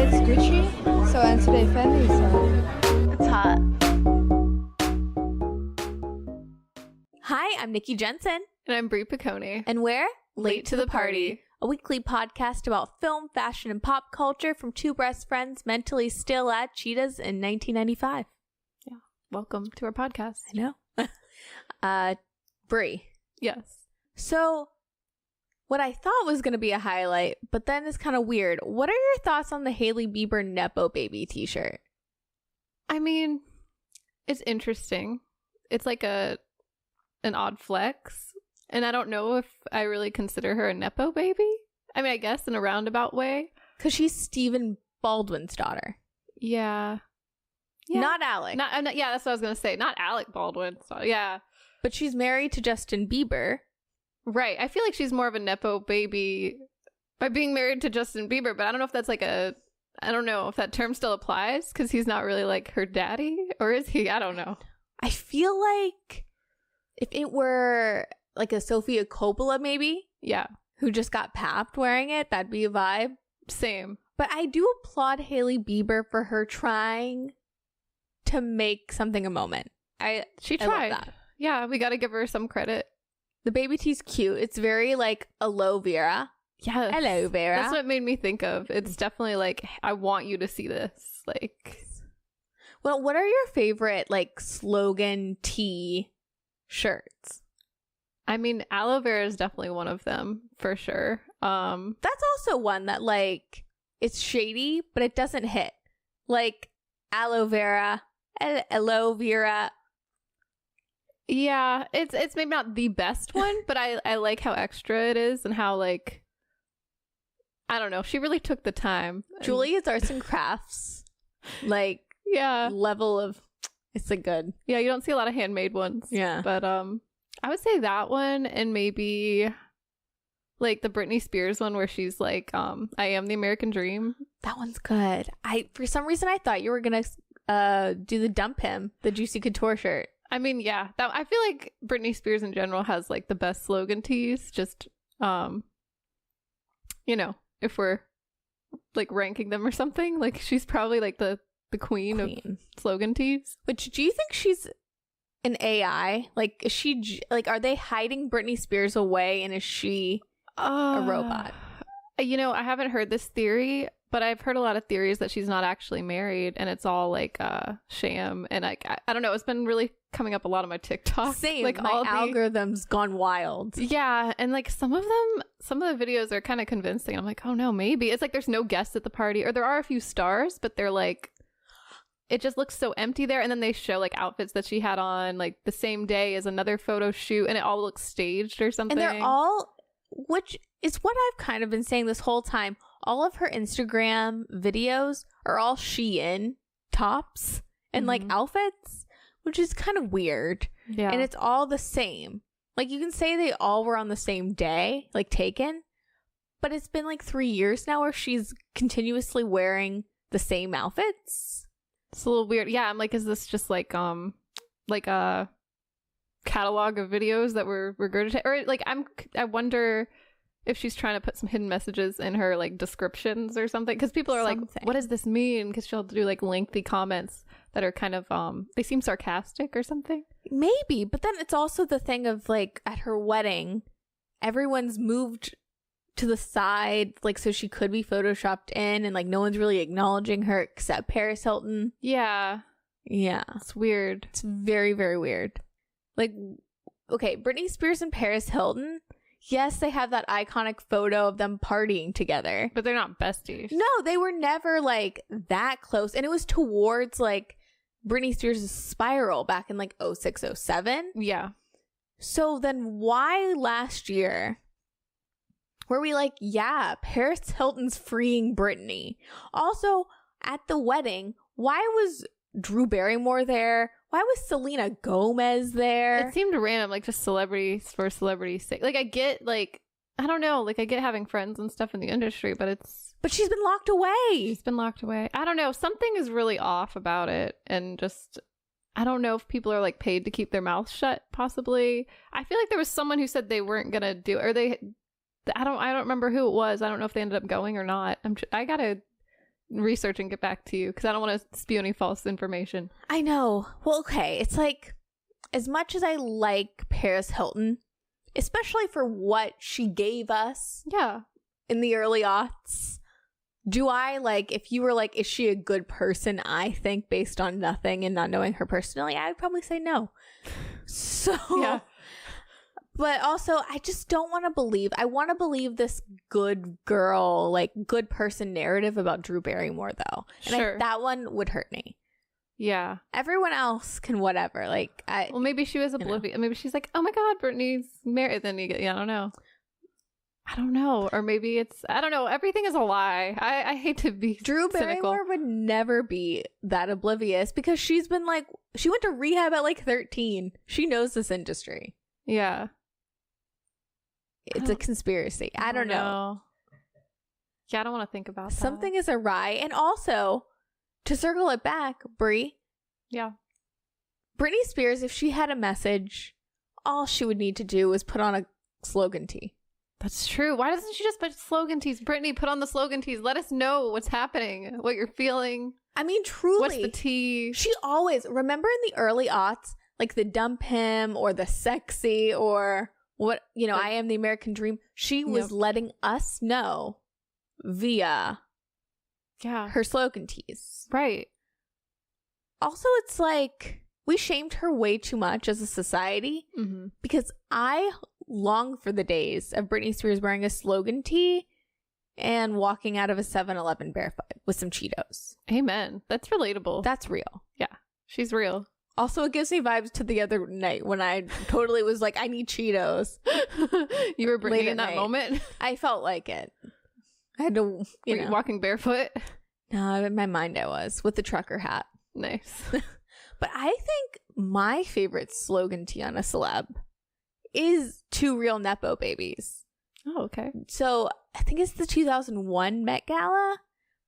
it's Gucci. So and today Fendi, so It's hot. Hi, I'm Nikki Jensen. And I'm Brie Piccone. And we're Late to the Party, a weekly podcast about film, fashion, and pop culture from two best friends mentally still at Cheetahs in 1995. Yeah. Welcome to our podcast. I know. Brie. Yes. So, what I thought was going to be a highlight, but then it's kind of weird. What are your thoughts on the Hailey Bieber Nepo Baby t-shirt? I mean, it's interesting. It's like an odd flex. And I don't know if I really consider her a Nepo baby. I mean, I guess in a roundabout way. Because she's Stephen Baldwin's daughter. Yeah. Not Alec. Yeah, that's what I was going to say. Not Alec Baldwin. So, yeah. But she's married to Justin Bieber. Right. I feel like she's more of a Nepo baby by being married to Justin Bieber, but I don't know if that's like I don't know if that term still applies because he's not really like her daddy, or is he? I don't know. I feel like if it were like a Sofia Coppola maybe, Yeah. who just got papped wearing it, that'd be a vibe. Same. But I do applaud Hailey Bieber for her trying to make something a moment. She I love tried. that. Yeah, we got to give her some credit. The baby tee's cute. It's very like aloe vera. Yes. Hello, Vera. That's what it made me think of. It's definitely like, I want you to see this. Like, Well, what are your favorite like slogan tee shirts? I mean, aloe vera is definitely one of them for sure. That's also one that like it's shady, but it doesn't hit. Like aloe vera, aloe vera. Yeah, it's maybe not the best one, but I like how extra it is and how like, I don't know, she really took the time. Julia's Arts and Crafts, like Yeah, level of it's a good. yeah. You don't see a lot of handmade ones. Yeah. But I would say that one, and maybe like the Britney Spears one where she's like, I am the American dream. That one's good. For some reason I thought you were gonna do the Dump Him, the Juicy Couture shirt. I mean, yeah, that I feel like Britney Spears in general has like the best slogan tees. Just, you know, if we're like ranking them or something, like she's probably like the queen of slogan tees. Which do you think she's an AI? Like, is she like? Are they hiding Britney Spears away, and is she a robot? You know, I haven't heard this theory, but I've heard a lot of theories that she's not actually married, and it's all like sham. And I don't know. It's been really coming up a lot on my TikTok. Same. Like My all algorithm's gone wild. Yeah, and like some of the videos are kind of convincing. I'm like, oh no, maybe it's like there's no guests at the party, or there are a few stars, but they're like, it just looks so empty there. And then they show like outfits that she had on like the same day as another photo shoot, and it all looks staged or something. And they're all, which is what I've kind of been saying this whole time. All of her Instagram videos are all Shein tops and like outfits, which is kind of weird. Yeah, And it's all the same. Like you can say they all were on the same day, like taken, but it's been like 3 years now where she's continuously wearing the same outfits. it's a little weird. Yeah, I'm like, is this just like a catalog of videos that were regurgitated, or like I wonder if she's trying to put some hidden messages in her like descriptions or something, because people are like, what does this mean? Because she'll do like lengthy comments that are kind of they seem sarcastic or something. Maybe, but then it's also the thing of like at her wedding, everyone's moved to the side, like so she could be photoshopped in, and like no one's really acknowledging her except Paris Hilton. Yeah, it's weird. It's very, very weird. Like, okay, Britney Spears and Paris Hilton, yes, they have that iconic photo of them partying together, But they're not besties. no, they were never like that close, and it was towards like Britney Spears' Spiral back in like 06, 07. Yeah. So then why last year were we like, yeah, Paris Hilton's freeing Britney? Also, at the wedding, why was Drew Barrymore there? Why was Selena Gomez there? It seemed random, like just celebrities for celebrity's sake. Like I get like, I don't know, like I get having friends and stuff in the industry, but But she's been locked away. It's been locked away. I don't know. Something is really off about it. And just, I don't know if people are like paid to keep their mouths shut, possibly. I feel like there was someone who said they weren't going to do it, or I don't remember who it was. I don't know if they ended up going or not. I gotta research and get back to you because I don't want to spew any false information. I know. Well, okay. It's like, as much as I like Paris Hilton, especially for what she gave us in the early aughts, do I, like, if you were like, is she a good person? I think based on nothing and not knowing her personally, I would probably say no. So, but also, I just don't want to believe. I want to believe this good girl, like, good person narrative about Drew Barrymore, though. And that one would hurt me. Yeah. Everyone else can whatever. Like, well, maybe she was oblivious. Maybe she's like, oh my God, Brittany's married. Then you get, I don't know. Or maybe it's, I don't know. Everything is a lie. I hate to be Drew cynical. Barrymore would never be that oblivious because she's been like, she went to rehab at like 13. She knows this industry. Yeah. It's a conspiracy. I don't know. Yeah, I don't want to think about that. Something is awry. And also, to circle it back, Brie. Yeah. Britney Spears, if she had a message, all she would need to do was put on a slogan tee. That's true. Why doesn't she just put slogan tees? Brittany, put on the slogan tees. Let us know what's happening, what you're feeling. I mean, truly. What's the tea? She always, remember in the early aughts, like the Dump Him or the Sexy or what, I Am the American Dream. She was letting us know via her slogan tees. Right. Also, it's like we shamed her way too much as a society because I long for the days of Britney Spears wearing a slogan tee and walking out of a 7-Eleven barefoot with some Cheetos. Amen. That's relatable. That's real. Yeah. She's real. Also, it gives me vibes to the other night when I totally was like, I need Cheetos. You were Britney in that moment? I felt like it. I had to, Were you walking barefoot? No, in my mind I was, with the trucker hat. Nice. But I think my favorite slogan tee on a celeb is Two Real Nepo Babies. Oh, okay. So I think it's the 2001 Met Gala,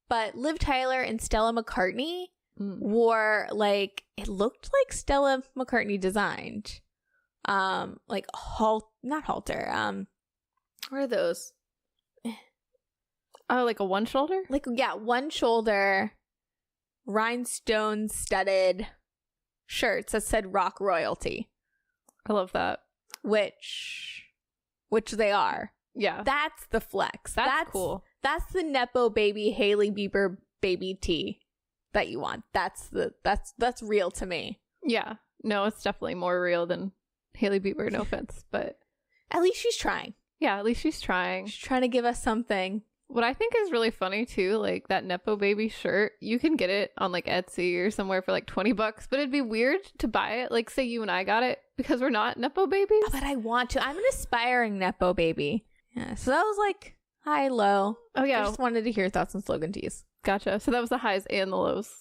but Liv Tyler and Stella McCartney wore, like, it looked like Stella McCartney designed. Like, not halter. What are those? Oh, like a one shoulder? Like, yeah, one shoulder, rhinestone studded shirts that said rock royalty. I love that. Which they are. Yeah. That's the flex. That's cool. That's the Nepo baby Hailey Bieber baby tee that you want. That's real to me. Yeah. No, it's definitely more real than Hailey Bieber, no offense, but at least she's trying. Yeah, at least she's trying. She's trying to give us something. What I think is really funny too, like that Nepo baby shirt, you can get it on like Etsy or somewhere for like $20, but it'd be weird to buy it. Like, say you and I got it because we're not Nepo babies. But I want to. I'm an aspiring Nepo baby. Yeah. So that was like high, low. Oh yeah. I just wanted to hear your thoughts on slogan tees. Gotcha. So that was the highs and the lows.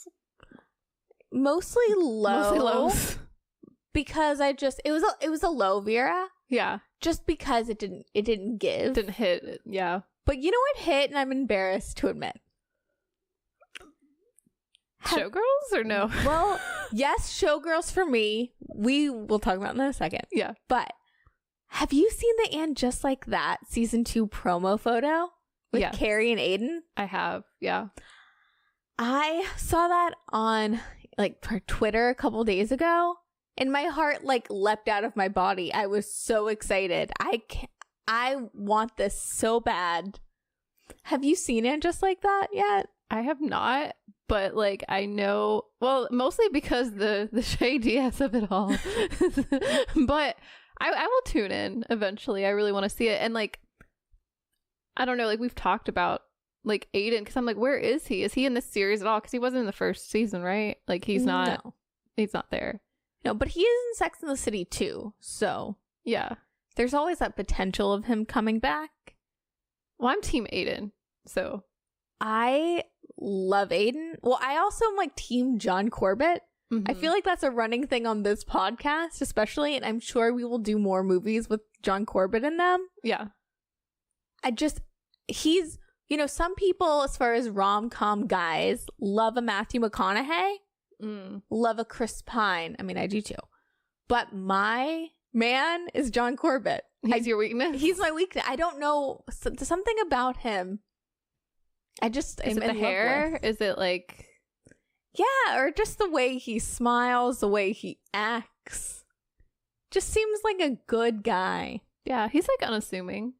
Mostly low. Mostly lows. Because it was a low, Vera. Yeah. Just because it didn't give. Didn't hit. Yeah. But you know what hit, and I'm embarrassed to admit. Showgirls or no? Well, yes, Showgirls for me. We will talk about that in a second. Yeah. But have you seen the And Just Like That season 2 promo photo with Carrie and Aiden? I have. Yeah. I saw that on like Twitter a couple days ago, and my heart like leapt out of my body. I was so excited. I want this so bad. Have you seen it just like that yet? I have not, but like I know, well, mostly because the shadiness of it all. But I will tune in eventually. I really want to see it. And like, I don't know, like we've talked about like Aiden, because I'm like, where is he? Is he in this series at all? Because he wasn't in the first season, right? Like he's not. No. He's not there. No, but he is in Sex and the City too. So yeah. There's always that potential of him coming back. Well, I'm team Aiden, so. I love Aiden. Well, I also am like team John Corbett. Mm-hmm. I feel like that's a running thing on this podcast, especially, and I'm sure we will do more movies with John Corbett in them. Yeah. He's, some people, as far as rom-com guys, love a Matthew McConaughey, love a Chris Pine. I mean, I do too. But my man is John Corbett. He's your weakness? He's my weakness. I don't know. Something about him. I just Is it the hair? Is it like... Yeah, or just the way he smiles, the way he acts. Just seems like a good guy. Yeah, he's like unassuming.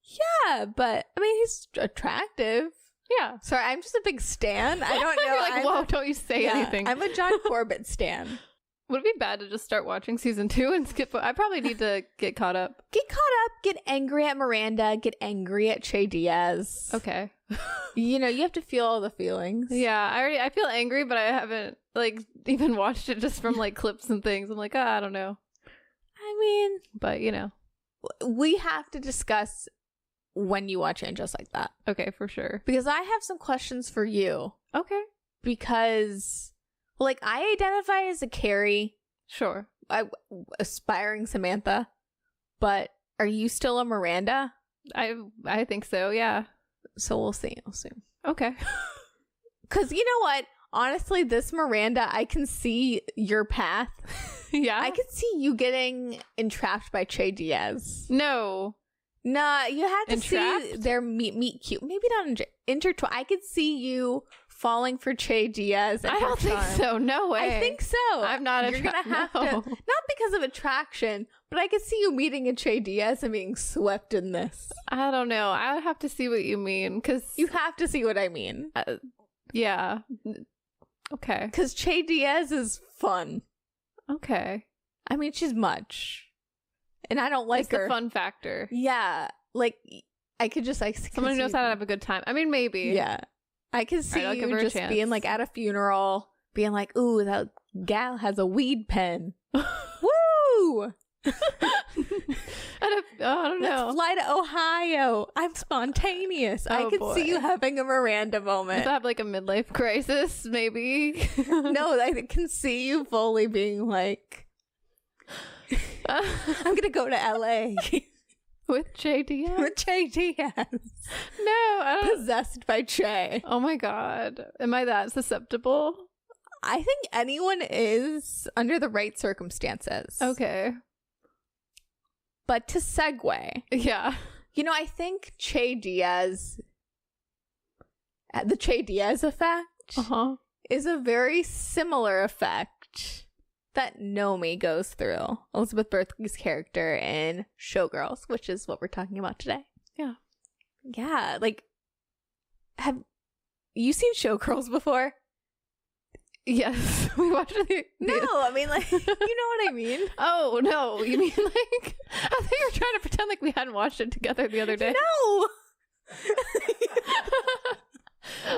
Yeah, but I mean, he's attractive. Yeah. Sorry, I'm just a big stan. I don't know. You're like, whoa, don't you say anything. I'm a John Corbett stan. Would it be bad to just start watching season 2 and skip? I probably need to get caught up. Get caught up, get angry at Miranda, get angry at Che Diaz. Okay. You know, you have to feel all the feelings. Yeah, I feel angry, but I haven't like even watched it just from like clips and things. I'm like, I don't know. I mean, but you know, we have to discuss when you watch Angels Like That. Okay, for sure. Because I have some questions for you. Okay. Because, like, I identify as a Carrie. Sure. Aspiring Samantha. But are you still a Miranda? I think so, yeah. So we'll see. Okay. Because you know what? Honestly, this Miranda, I can see your path. Yeah. I can see you getting entrapped by Che Diaz. No. Nah, you have to Entrapped? see their meet cute. Maybe not intertwined. I could see you falling for Che Diaz. I don't think so. No way. I think so. I'm not You're gonna have to, no. not because of attraction, but I could see you meeting a Che Diaz and being swept in this. I don't know. I would have to see what you mean, because You have to see what I mean. yeah. Okay. Because Che Diaz is fun. Okay. I mean, she's much. And I don't like it's her. the fun factor. Yeah. Like, I could just like... Someone who knows how to have a good time. I mean, maybe. Yeah. I could see I'll give you her a just chance. being like at a funeral, being like, ooh, that gal has a weed pen. Woo! I don't know. Let's fly to Ohio. I'm spontaneous. I Oh, could boy. see you having a Miranda Does moment. that have like a midlife crisis, maybe? No, I can see you fully being like, I'm gonna go to LA With Che Diaz? with Che Diaz, No, I don't. possessed by Che. Oh my god. Am I that susceptible? I think anyone is under the right circumstances. Okay. But to segue, Yeah. you know, I think Che Diaz, the Che Diaz effect, Uh-huh. is a very similar effect that Nomi goes through. Elizabeth Berkley's character in Showgirls, which is what we're talking about today. Yeah. Yeah, like, have you seen Showgirls before? Yes. We watched it. No, I mean, like, you know what I mean? Oh, no. You mean like... I thought you were trying to pretend like we hadn't watched it together the other day. No!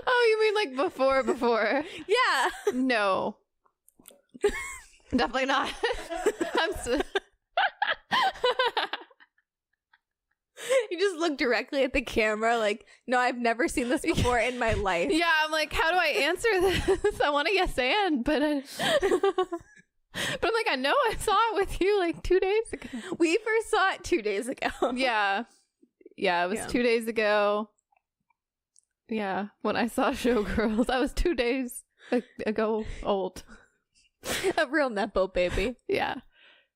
Oh, you mean like before? Yeah. No. Definitely not. You just look directly at the camera like, no, I've never seen this before in my life. Yeah, I'm like, how do I answer this? I want to yes and, but I'm like, I know I saw it with you like 2 days ago. We first saw it 2 days ago. Yeah. Yeah, it was Yeah. 2 days ago. Yeah, when I saw Showgirls, I was 2 days ago old. A real Nepo baby. Yeah.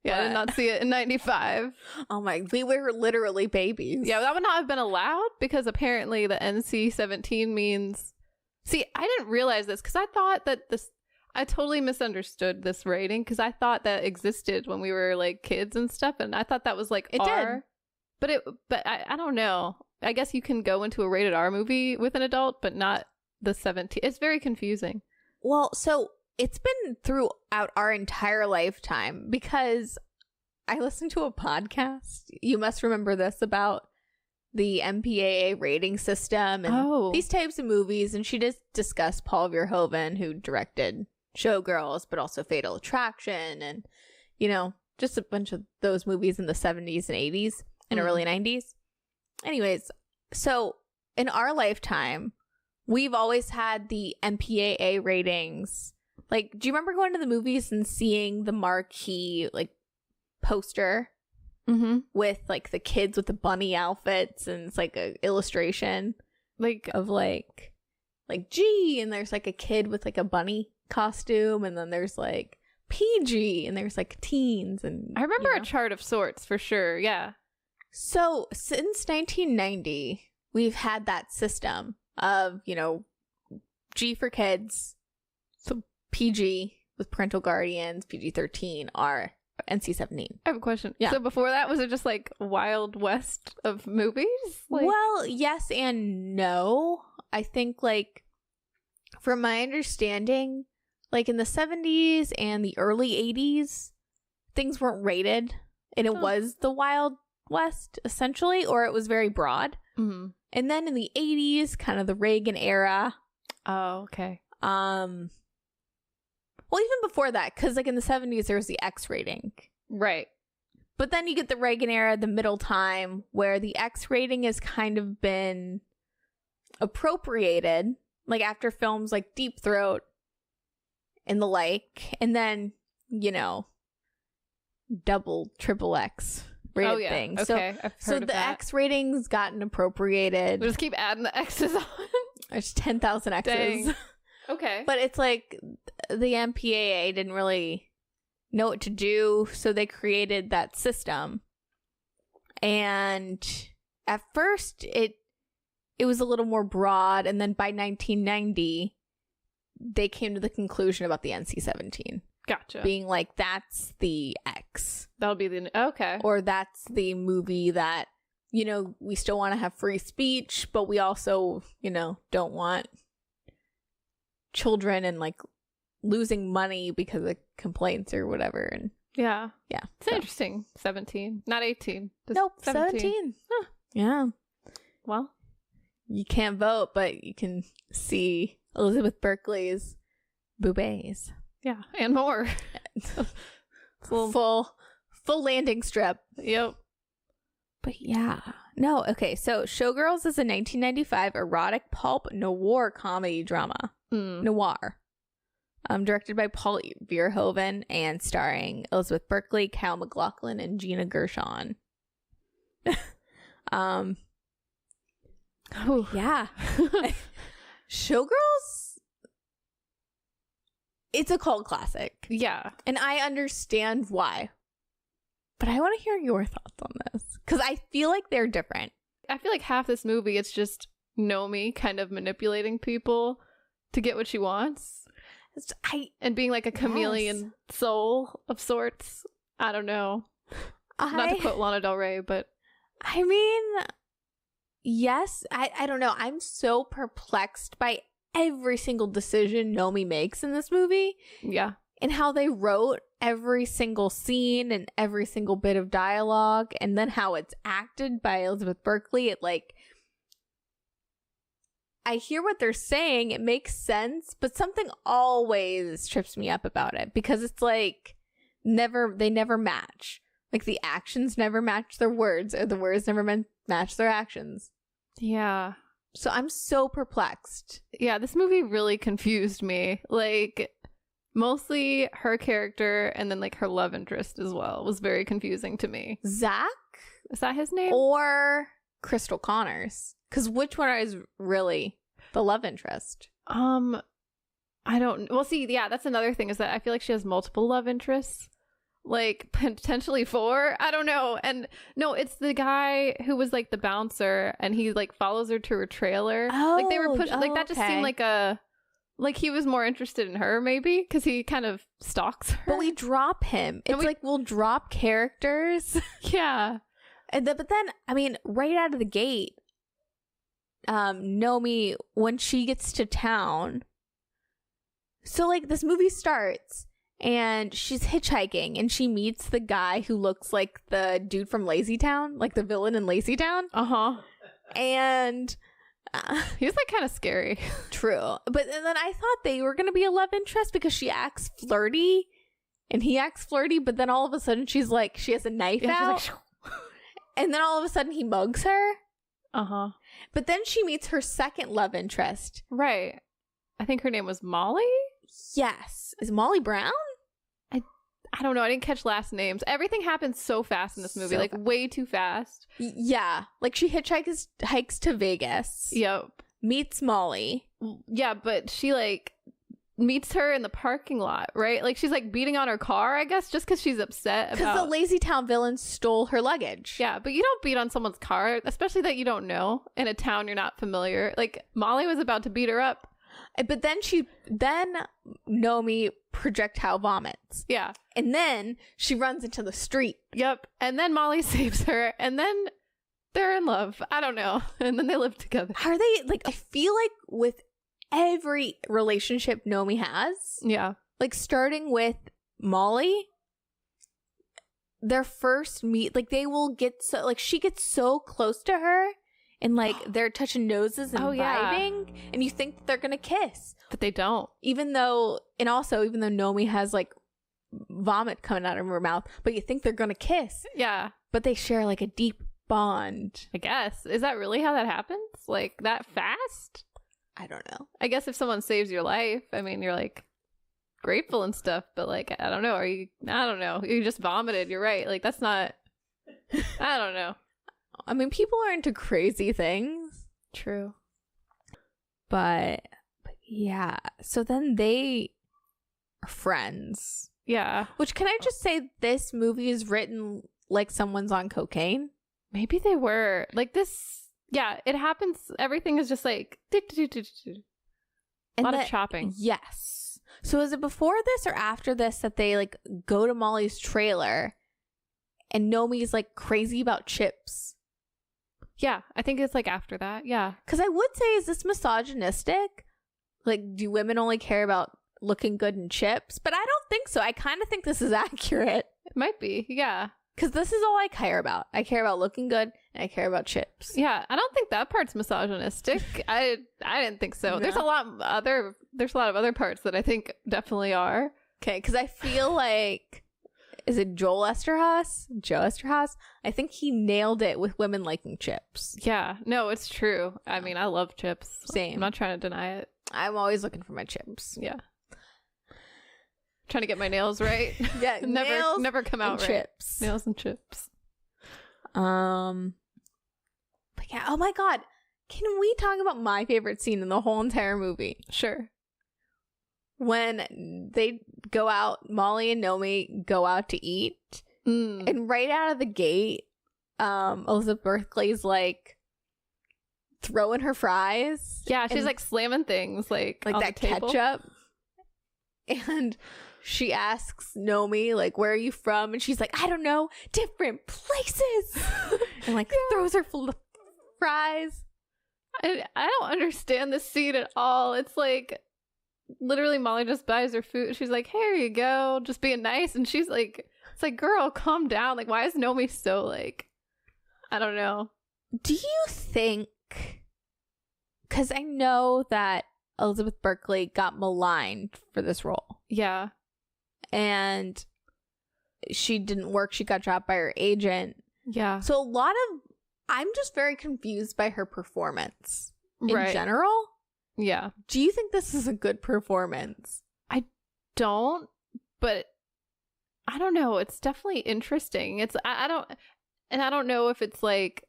Yeah, I did not see it in 95. Oh my, we were literally babies. Yeah, that would not have been allowed because apparently the NC-17 means... See, I didn't realize this because I thought that this... I totally misunderstood this rating because I thought that existed when we were like kids and stuff, and I thought that was like It R. did. But I don't know. I guess you can go into a rated R movie with an adult, but not the 17. It's very confusing. Well, so it's been throughout our entire lifetime because I listened to a podcast. You must remember this about the MPAA rating system and these types of movies. And she just discussed Paul Verhoeven, who directed Showgirls, but also Fatal Attraction and, you know, just a bunch of those movies in the 70s and 80s and early 90s. Anyways, so in our lifetime, we've always had the MPAA ratings. Like, do you remember going to the movies and seeing the marquee, like, poster with, like, the kids with the bunny outfits and it's, like, a illustration Like of, like G, and there's, like, a kid with, like, a bunny costume, and then there's, like, PG, and there's, like, teens, and I remember you know. a chart of sorts for sure. Yeah. So, since 1990, we've had that system of, G for kids, so PG with parental guardians, PG-13 are NC-17. I have a question. Yeah. So before that, was it just like Wild West of movies? Well, yes and no. I think, like, from my understanding, like in the 70s and the early 80s, things weren't rated, and it was the Wild West, essentially, or it was very broad. Mm-hmm. And then in the 80s, kind of the Reagan era. Oh, okay. Well, even before that, because like in the 70s, there was the X rating. Right. But then you get the Reagan era, the middle time, where the X rating has kind of been appropriated, like after films like Deep Throat and the like, and then, double, triple X rated thing. Okay. I've heard of the that. X ratings gotten appropriated. We'll just keep adding the X's on. There's 10,000 X's. Dang. Okay. But it's like the MPAA didn't really know what to do, so they created that system. And at first it was a little more broad, and then by 1990 they came to the conclusion about the NC-17. Gotcha. Being like, that's the X. That'll be the okay. Or that's the movie that, we still want to have free speech, but we also, don't want children and like losing money because of complaints or whatever. And yeah. It's so interesting. 17, not 18. Just nope, 17. Huh. Yeah. Well, you can't vote, but you can see Elizabeth Berkley's boobies. yeah, and more. Full landing strip. Yep. But yeah. No, okay. So Showgirls is a 1995 erotic pulp noir comedy drama. Noir. Directed by Paul Verhoeven and starring Elizabeth Berkley, Cal McLaughlin, and Gina Gershon. Yeah. Showgirls, it's a cult classic. Yeah. And I understand why. But I want to hear your thoughts on this, because I feel like they're different. I feel like half this movie, it's just Nomi kind of manipulating people to get what she wants. And being like a chameleon soul of sorts. I don't know. Not to quote Lana Del Rey, but I mean, yes. I don't know. I'm so perplexed by every single decision Nomi makes in this movie. Yeah. And how they wrote every single scene and every single bit of dialogue, and then how it's acted by Elizabeth Berkley. It like, I hear what they're saying, it makes sense, but something always trips me up about it, because it's like they never match. Like the actions never match their words, or the words never match their actions. Yeah. So I'm so perplexed. Yeah, this movie really confused me. Like, mostly her character and then like her love interest as well was very confusing to me. Zach? Is that his name? Or Crystal Connors? Because which one is really the love interest? I don't. Well, see, yeah, that's another thing, is that I feel like she has multiple love interests, like potentially 4. I don't know. And no, it's the guy who was like the bouncer, and he like follows her to her trailer. Like they were pushing. Like that just seemed like he was more interested in her, maybe, because he kind of stalks her. But we drop him. It's like we'll drop characters. Yeah. But then, I mean, right out of the gate, Nomi, when she gets to town, so like this movie starts and she's hitchhiking and she meets the guy who looks like the dude from Lazy Town, like the villain in Lazy Town. And he was like kind of scary. True. But then I thought they were going to be a love interest because she acts flirty and he acts flirty, but then all of a sudden she's like, she has a knife out. She's like, and then all of a sudden he mugs her. But then she meets her second love interest. Right. I think her name was Molly? Yes. Is Molly Brown? I don't know. I didn't catch last names. Everything happens so fast in this movie. Like way too fast. Yeah. Like she hikes to Vegas. Yep. Meets Molly. Yeah, but she like meets her in the parking lot, right? Like she's like beating on her car, I guess, just because she's upset Because about the Lazy Town villains stole her luggage. Yeah, but you don't beat on someone's car, especially that you don't know in a town you're not familiar. Like Molly was about to beat her up. But then Nomi projectile vomits. Yeah. And then she runs into the street. Yep. And then Molly saves her, and then they're in love. I don't know. And then they live together. Are they, like, I feel like with every relationship Nomi has, Yeah. like starting with Molly, their first meet, like they will get so, like she gets so close to her and like they're touching noses and vibing, and you think that they're gonna kiss, But they don't. even though Nomi has like vomit coming out of her mouth, but you think they're gonna kiss, Yeah. but they share like a deep bond. I guess. Is that really how that happens? Like that fast? I don't know. I guess if someone saves your life, I mean, you're like grateful and stuff, but like, I don't know. I don't know. You just vomited. You're right. Like, that's not, I don't know. I mean, people are into crazy things. True. But yeah. So then they are friends. Yeah. Which, can I just say, this movie is written like someone's on cocaine? Maybe they were. Like this, yeah, it happens. Everything is just like, a lot of chopping. Yes. So is it before this or after this that they like go to Molly's trailer and Nomi's like crazy about chips? Yeah, I think it's like after that. Yeah. Because I would say, is this misogynistic? Like, do women only care about looking good in chips? But I don't think so. I kind of think this is accurate. It might be. Yeah. Because this is all I care about. I care about looking good and I care about chips. Yeah, I don't think that part's misogynistic. I didn't think so. No. There's a lot of other parts that I think definitely are. Okay, because I feel like, is it Joe Esterhaus? I think he nailed it with women liking chips. Yeah, no, it's true. I mean, I love chips. Same. I'm not trying to deny it. I'm always looking for my chips. Yeah. Trying to get my nails right. Yeah, never come out right. Chips. Nails and chips. But yeah, oh my god. Can we talk about my favorite scene in the whole entire movie? Sure. When they go out, Molly and Nomi go out to eat, and right out of the gate, Elizabeth Berkley's like throwing her fries. Yeah, she's like slamming things like on that the table. ketchup. And she asks Nomi, like, where are you from? And she's like, I don't know, different places. And like throws her full of fries. I don't understand this scene at all. It's like literally Molly just buys her food. She's like, here you go, just being nice. And she's like, it's like, girl, calm down. Like, why is Nomi so like, I don't know. Do you think, because I know that Elizabeth Berkley got maligned for this role. Yeah. And she didn't work. She got dropped by her agent. Yeah. So I'm just very confused by her performance in general. Yeah. Do you think this is a good performance? I don't, but I don't know. It's definitely interesting. I don't know if it's like,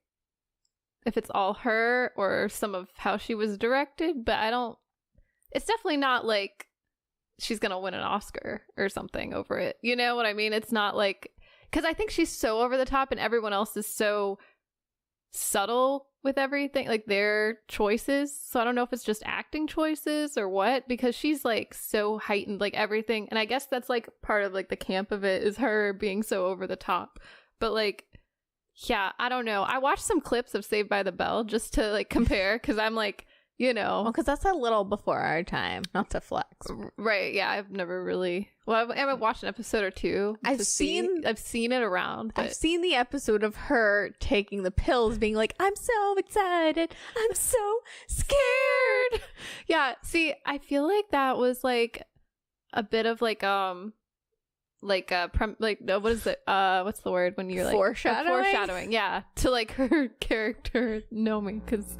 if it's all her or some of how she was directed, but it's definitely not like she's gonna win an Oscar or something over it. You know what I mean? It's not like, because I think she's so over the top and everyone else is so subtle with everything, like their choices. So I don't know if it's just acting choices or what, because she's like so heightened, like everything. And I guess that's like part of like the camp of it, is her being so over the top. But like, yeah, I don't know. I watched some clips of Saved by the Bell just to like compare, because I'm like, you know, because that's a little before our time, not to flex. Right? Yeah, I've never really. Well, I haven't watched an episode or two. I've seen it around. But... I've seen the episode of her taking the pills, being like, "I'm so excited, I'm so scared." Yeah. See, I feel like that was like a bit of like what is it? What's the word when you're like foreshadowing? Yeah, to like her character Nomi, because.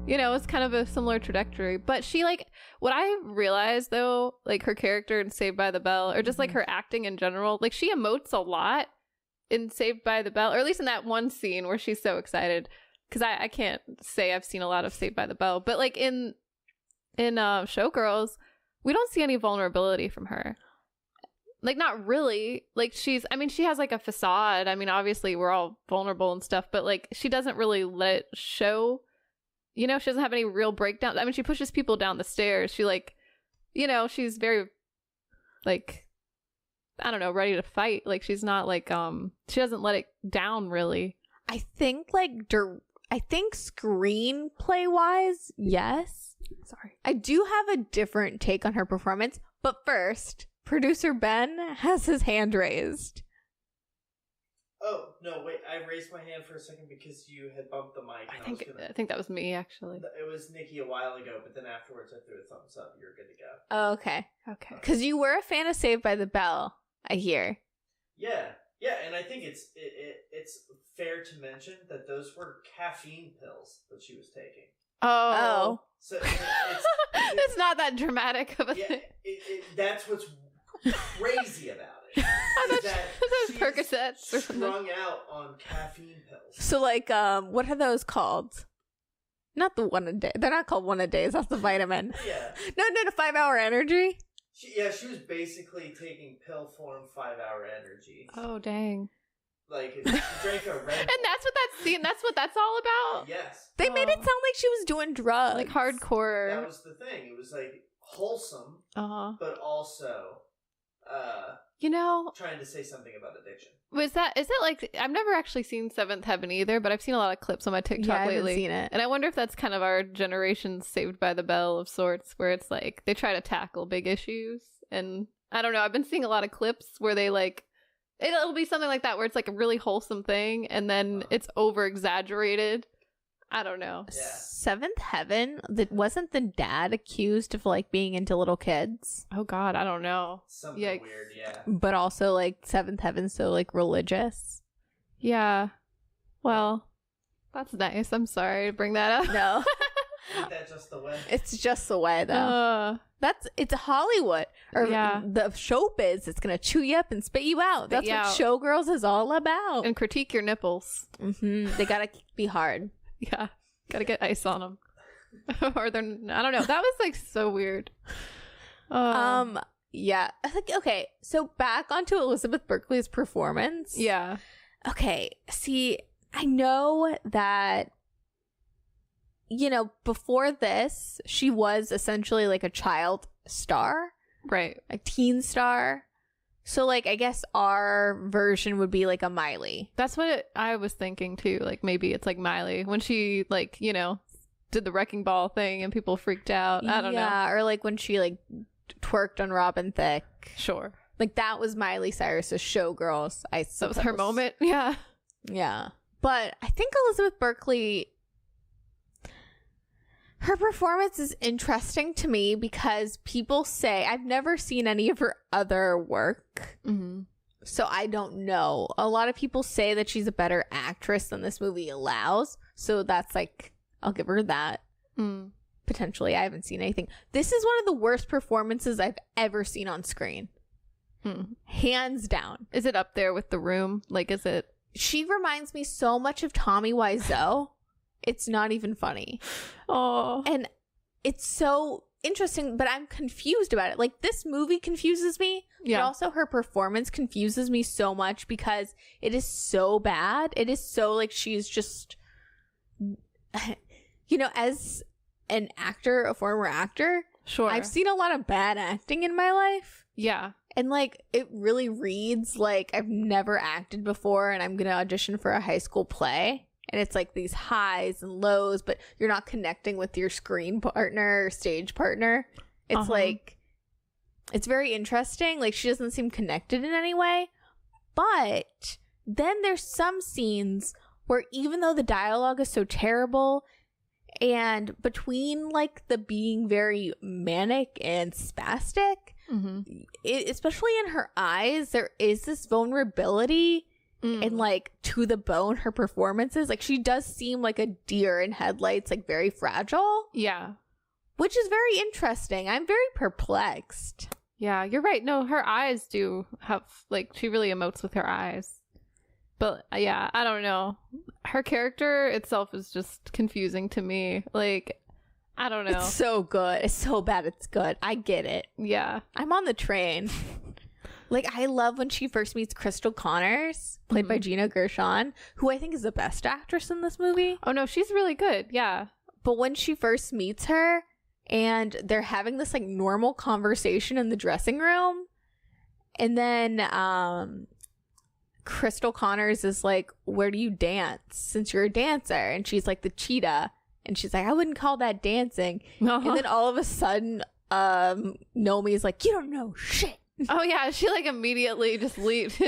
You know, it's kind of a similar trajectory. But she, like, what I realized, though, like, her character in Saved by the Bell, or just, like, her acting in general, like, she emotes a lot in Saved by the Bell, or at least in that one scene where she's so excited. Because I can't say I've seen a lot of Saved by the Bell. But, like, in Showgirls, we don't see any vulnerability from her. Like, not really. Like, she has like a facade. I mean, obviously we're all vulnerable and stuff, but like, she doesn't really let it show. You know, she doesn't have any real breakdowns. I mean, she pushes people down the stairs. She like, you know, she's very like, I don't know, ready to fight. Like, she's not like, she doesn't let it down really. I think I think screenplay wise, yes. Sorry. I do have a different take on her performance, but first, producer Ben has his hand raised. Oh, no, wait, I raised my hand for a second because you had bumped the mic. And I think that was me, actually. It was Nikki a while ago, but then afterwards I threw a thumbs up. You're good to go. Oh, okay. Okay. Because you were a fan of Saved by the Bell, I hear. Yeah, and I think it's fair to mention that those were caffeine pills that she was taking. Oh. So it's not that dramatic of a thing. That's what's crazy about it. I is that she's Percocets or something. Strung out on caffeine pills. So, like, what are those called? Not the one a day. They're not called one a days. That's the vitamin. Yeah. No, the 5-hour energy. She was basically taking pill form 5-hour energy. Oh, dang. Like, she drank a Red Bull. And that's what that's all about? Yes. They made it sound like she was doing drugs. Like hardcore. That was the thing. It was like wholesome, but also you know, trying to say something about addiction. Is it like, I've never actually seen Seventh Heaven either, but I've seen a lot of clips on my TikTok lately. I haven't seen it. And I wonder if that's kind of our generation's Saved by the Bell of sorts, where it's like they try to tackle big issues. And I don't know, I've been seeing a lot of clips where they like, it'll be something like that where it's like a really wholesome thing and then it's over exaggerated. I don't know. Yeah. Seventh Heaven, wasn't the dad accused of like being into little kids? Oh God, I don't know. Something Yikes. weird, yeah. But also like Seventh Heaven, so like religious. Yeah. Well, that's nice. I'm sorry to bring that up. No. Ain't that just the way? It's just the way though. It's Hollywood. Or the showbiz, it's gonna chew you up and spit you out. That's what Showgirls is all about. And critique your nipples. They gotta be hard. Yeah, gotta get ice on them. Or they're, I don't know. That was like so weird. Yeah. Okay, so back onto Elizabeth Berkley's performance. Yeah. Okay, see, I know that, you know, before this, she was essentially like a child star. Right. A teen star. So, like, I guess our version would be like a Miley. That's what I was thinking too. Like, maybe it's like Miley when she, like, you know, did the wrecking ball thing and people freaked out. I don't know. Yeah, or like when she like twerked on Robin Thicke. Sure. Like, that was Miley Cyrus's Showgirls. That was her moment. Yeah. Yeah. But I think Elizabeth Berkley, her performance is interesting to me because people say, I've never seen any of her other work, so I don't know. A lot of people say that she's a better actress than this movie allows, so that's like, I'll give her that. Potentially. I haven't seen anything. This is one of the worst performances I've ever seen on screen. Hands down. Is it up there with The Room? Like, is it? She reminds me so much of Tommy Wiseau. It's not even funny. Oh. And it's so interesting, but I'm confused about it. Like, this movie confuses me, but also her performance confuses me so much because it is so bad. It is so, like, she's just, you know, as an actor, a former actor, sure, I've seen a lot of bad acting in my life. Yeah. And, like, it really reads like I've never acted before and I'm going to audition for a high school play. And it's like these highs and lows, but you're not connecting with your screen partner or stage partner. It's like, it's very interesting. Like, she doesn't seem connected in any way. But then there's some scenes where even though the dialogue is so terrible, and between like the being very manic and spastic, especially in her eyes, there is this vulnerability. And like to the bone, her performances, like, she does seem like a deer in headlights, like very fragile. Yeah. Which is very interesting. I'm very perplexed. Yeah, you're right. No, her eyes do have, like, she really emotes with her eyes. But yeah, I don't know. Her character itself is just confusing to me. Like, I don't know. It's so good. It's so bad it's good. I get it. Yeah. I'm on the train. Like, I love when she first meets Crystal Connors, played by Gina Gershon, who I think is the best actress in this movie. Oh, no, she's really good. Yeah. But when she first meets her and they're having this, like, normal conversation in the dressing room, and then Crystal Connors is like, where do you dance since you're a dancer? And she's like, the cheetah. And she's like, I wouldn't call that dancing. Uh-huh. And then all of a sudden, Nomi's like, you don't know shit. Oh, yeah. She, like, immediately just leaped. She,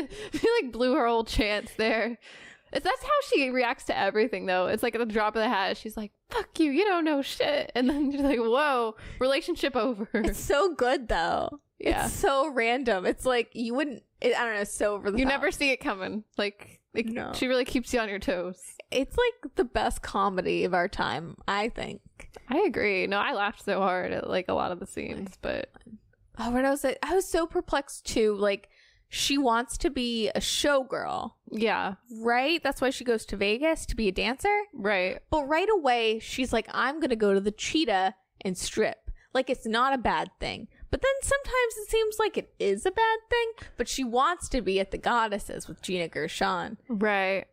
like, blew her old chance there. That's how she reacts to everything, though. It's like at the drop of the hat, she's like, fuck you, you don't know shit. And then she's like, whoa, relationship over. It's so good, though. Yeah. It's so random. It's like, you wouldn't, I don't know, it's so over the You top. never see it coming. Like, No. She really keeps you on your toes. It's like the best comedy of our time, I think. I agree. No, I laughed so hard at, like, a lot of the scenes, but... Oh, what else? I was so perplexed, too. Like, she wants to be a showgirl, Yeah. right? That's why she goes to Vegas, to be a dancer. Right. But right away, she's like, I'm going to go to the cheetah and strip. Like, it's not a bad thing. But then sometimes it seems like it is a bad thing. But she wants to be at the Goddesses with Gina Gershon. Right.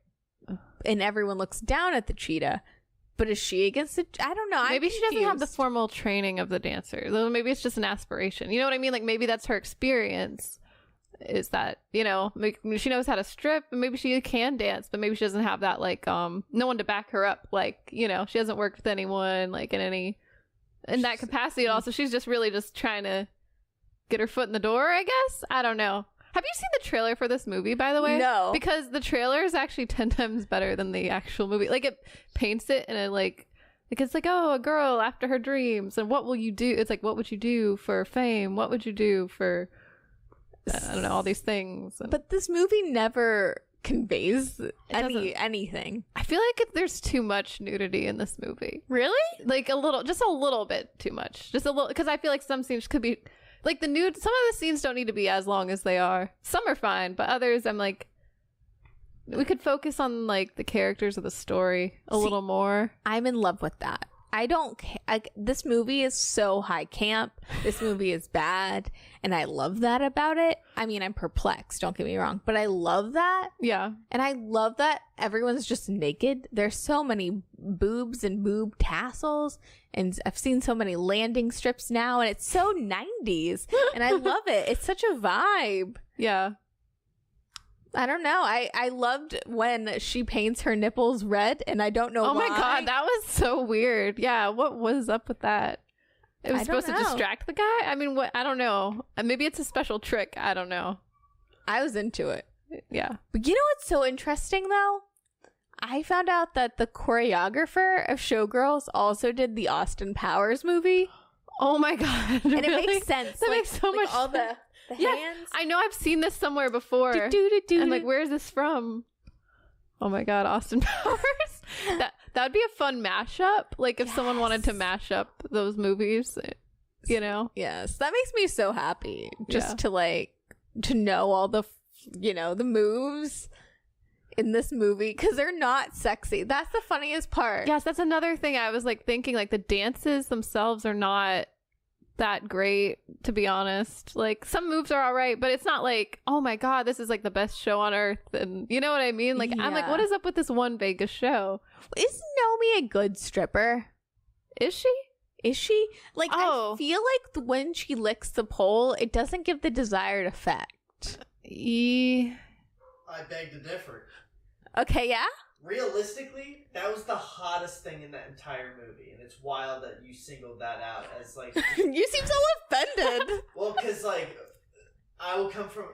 And everyone looks down at the cheetah. But is she against it? I don't know. Maybe she doesn't have the confused. formal training of the dancer. Though maybe it's just an aspiration. You know what I mean? Like, maybe that's her experience. Is that, you know, she knows how to strip, and maybe she can dance, but maybe she doesn't have that, like, no one to back her up. Like, you know, she hasn't worked with anyone, like, in that capacity at all. So she's just really just trying to get her foot in the door, I guess. I don't know. Have you seen the trailer for this movie, by the way? No. Because the trailer is actually 10 times better than the actual movie. Like, it paints it in a, like it's like, oh, a girl after her dreams, and what will you do? It's like, what would you do for fame? What would you do for, I don't know, all these things. And But this movie never conveys doesn't. anything. I feel like there's too much nudity in this movie. Really? Like, just a little bit too much. Just a little, because I feel like some scenes could be, like, some of the scenes don't need to be as long as they are. Some are fine, but others, I'm like, we could focus on, like, the characters of the story a little more. I'm in love with that. I don't this movie is so high camp. This movie is bad, and I love that about it. I mean, I'm perplexed, don't get me wrong, but I love that. Yeah. And I love that everyone's just naked. There's so many boobs and boob tassels, and I've seen so many landing strips now, and it's so 90s, and I love it. It's such a vibe. Yeah. I don't know. I loved when she paints her nipples red, and I don't know why. Oh my god, that was so weird. Yeah, what was up with that? It was I don't supposed to know. distract the guy? I mean, what? I don't know. Maybe it's a special trick. I don't know. I was into it. Yeah. But you know what's so interesting, though? I found out that the choreographer of Showgirls also did the Austin Powers movie. Oh my god. And really? it makes sense. That makes so much all sense. the Yes, hands. I know I've seen this somewhere before. Do-do-do-do. I'm like, where is this from? Oh my god, Austin Powers. that would be a fun mashup. Like, if someone wanted to mash up those movies, you know? Yes, that makes me so happy. Just Yeah. to know all the, the moves in this movie, because they're not sexy. That's the funniest part. Yes, that's another thing I was, like, thinking. Like, the dances themselves are not that great, to be honest. Like, some moves are all right, but it's not like, oh my god, this is like the best show on earth, and you know what I mean? Like, I'm like, Yeah. what is up with this one Vegas show? Is Nomi a good stripper? Is she? Is she? Like, Oh. I feel like when she licks the pole, it doesn't give the desired effect. I beg to differ. Okay, yeah? Realistically, that was the hottest thing in that entire movie, and it's wild that you singled that out as, like... You seem so offended. Well, because, like, I will come from...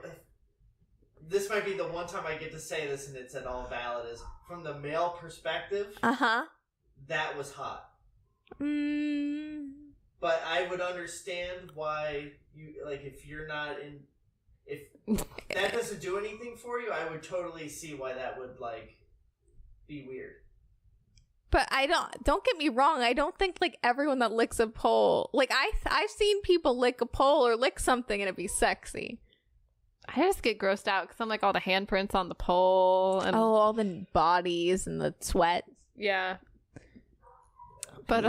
This might be the one time I get to say this and it's at all valid, is from the male perspective, Uh-huh. that was hot. Mm. But I would understand why you, like, if you're not in... If that doesn't do anything for you, I would totally see why that would, like, be weird. But don't get me wrong, I don't think, like, everyone that licks a pole, like, I've seen people lick a pole or lick something and it'd be sexy. I just get grossed out because I'm like, all the handprints on the pole and All the bodies and the sweat. yeah. But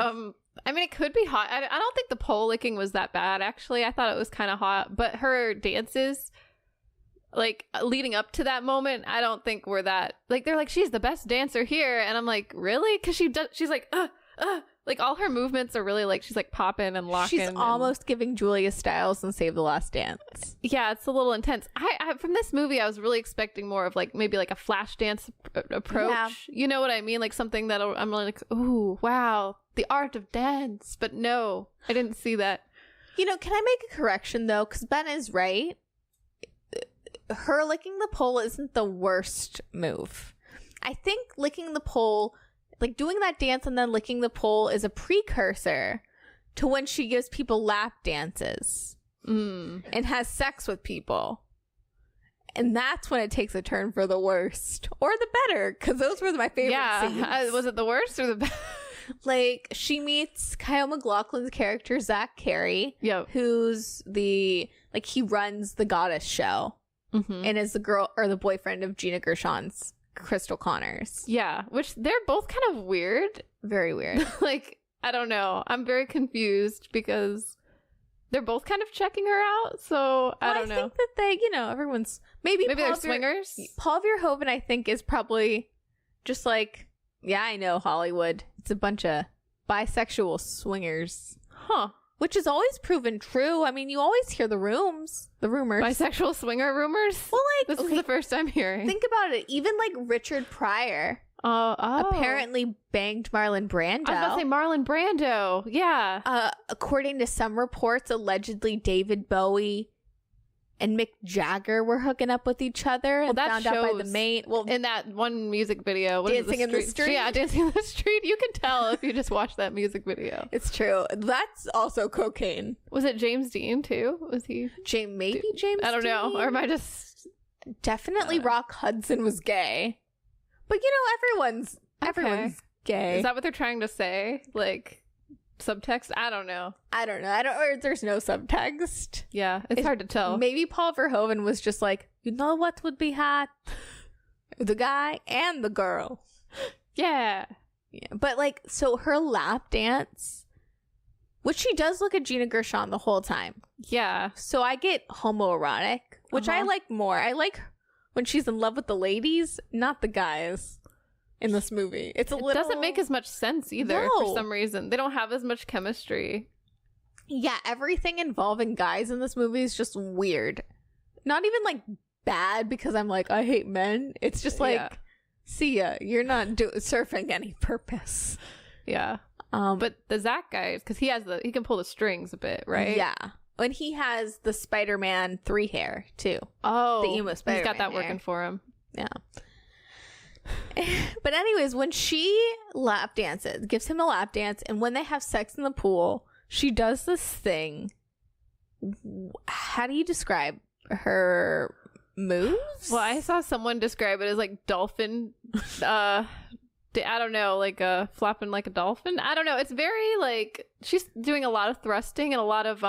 I mean, it could be hot. I don't think the pole licking was that bad, actually. I thought it was kind of hot. But her dances, like, leading up to that moment, I don't think were that... Like, they're like, she's the best dancer here. And I'm like, really? Because she's like, like, all her movements are really, like, she's, like, popping and locking. She's almost giving Julia Stiles and Save the Last Dance. Yeah, it's a little intense. I from this movie, I was really expecting more of, like, maybe, like, a flash dance approach. Yeah. You know what I mean? Like, something that I'm like, ooh, wow, the art of dance. But no, I didn't see that. You know, can I make a correction, though? Because Ben is right. Her licking the pole isn't the worst move. I think licking the pole... Like, doing that dance and then licking the pole is a precursor to when she gives people lap dances and has sex with people. And that's when it takes a turn for the worst. Or the better, because those were my favorite scenes. Was it the worst or the best? Like, she meets Kyle MacLachlan's character, Zach Carey, Yep. who's he runs the Goddess show and is the girl or the boyfriend of Gina Gershon's Crystal Connors. Yeah, which they're both kind of weird. Very weird. Like, I don't know. I'm very confused because they're both kind of checking her out. So I don't know. I think that they, everyone's maybe they're swingers. Paul Verhoeven, I think, is probably just like, yeah, I know Hollywood. It's a bunch of bisexual swingers. Huh. Which is always proven true. I mean, you always hear the rumors. Bisexual swinger rumors? Well, like... This is the first time hearing. Think about it. Even, like, Richard Pryor apparently banged Marlon Brando. I was about to say Marlon Brando. Yeah. According to some reports, allegedly David Bowie and Mick Jagger were hooking up with each other and that found out by the main... Well, in that one music video. Dancing in the Street? Yeah, Dancing in the Street. You can tell if you just watch that music video. It's true. That's also cocaine. Was it James Dean, too? Was he... Maybe James I don't know. Dean? Or am I just... Definitely Rock Hudson was gay. But, everyone's gay. Is that what they're trying to say? Like... Subtext? I don't know. Or there's no subtext. Yeah, it's hard to tell. Maybe Paul Verhoeven was just like, you know what would be hot? The guy and the girl. Yeah. But like, so her lap dance, which she does look at Gina Gershon the whole time. Yeah. So I get homoerotic, which I like more. I like when she's in love with the ladies, not the guys. In this movie, it doesn't make as much sense either. No. For some reason, they don't have as much chemistry. Yeah, everything involving guys in this movie is just weird. Not even like bad because I'm like, I hate men. It's just like, see ya, you're not surfing any purpose. Yeah. But the Zach guy, because he can pull the strings a bit, right? Yeah. And he has the Spider-Man 3 hair too. Oh, the emo Spider-Man. He's got that hair. working for him. Yeah. But anyways, when she lap dances, gives him a lap dance, and when they have sex in the pool, she does this thing. How do you describe her moves? Well, I saw someone describe it as like dolphin. I don't know, like flapping like a dolphin. I don't know. It's very like she's doing a lot of thrusting and a lot of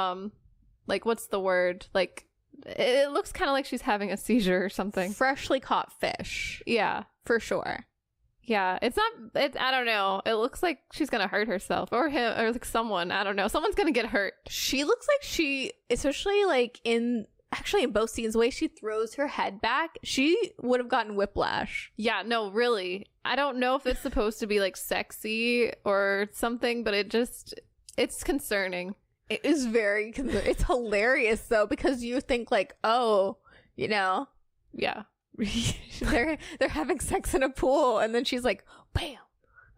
like what's the word? Like it looks kind of like she's having a seizure or something. Freshly caught fish. Yeah. For sure. Yeah. I don't know. It looks like she's going to hurt herself or him or like someone. I don't know. Someone's going to get hurt. She looks like she, especially like in both scenes, the way she throws her head back, she would have gotten whiplash. Yeah. No, really. I don't know if it's supposed to be like sexy or something, but it's concerning. It is very concerning. It's hilarious though, because you think like, oh, yeah. they're having sex in a pool, and then she's like, bam,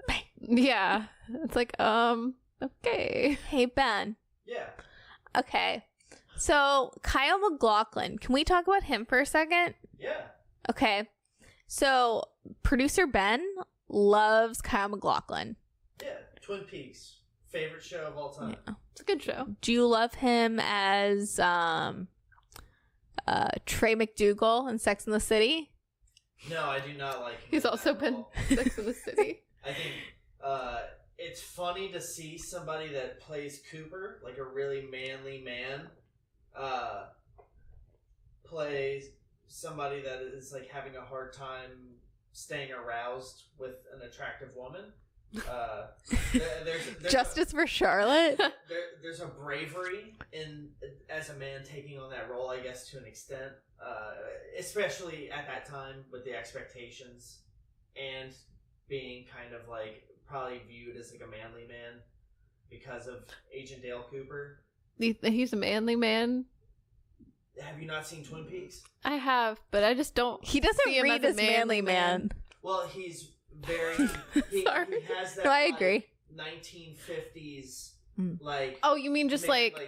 bam. Yeah, it's like, okay. Hey Ben. Yeah. Okay, so Kyle MacLachlan. Can we talk about him for a second? Yeah. Okay, so producer Ben loves Kyle MacLachlan. Yeah. Twin Peaks, favorite show of all time. Yeah. It's a good show. Do you love him as Trey McDougal in Sex and the City? No, I do not like him. He's also been Sex in the City. I think it's funny to see somebody that plays Cooper, like a really manly man, plays somebody that is like having a hard time staying aroused with an attractive woman. There's Justice for Charlotte. there's a bravery in as a man taking on that role, I guess, to an extent, especially at that time with the expectations and being kind of like probably viewed as like a manly man because of Agent Dale Cooper. He's a manly man. Have you not seen Twin Peaks? I have, but I just don't. He doesn't see him read as as manly man. Well, he's very. He has that. No, I agree. 1950s, Mm. like. Oh, you mean just like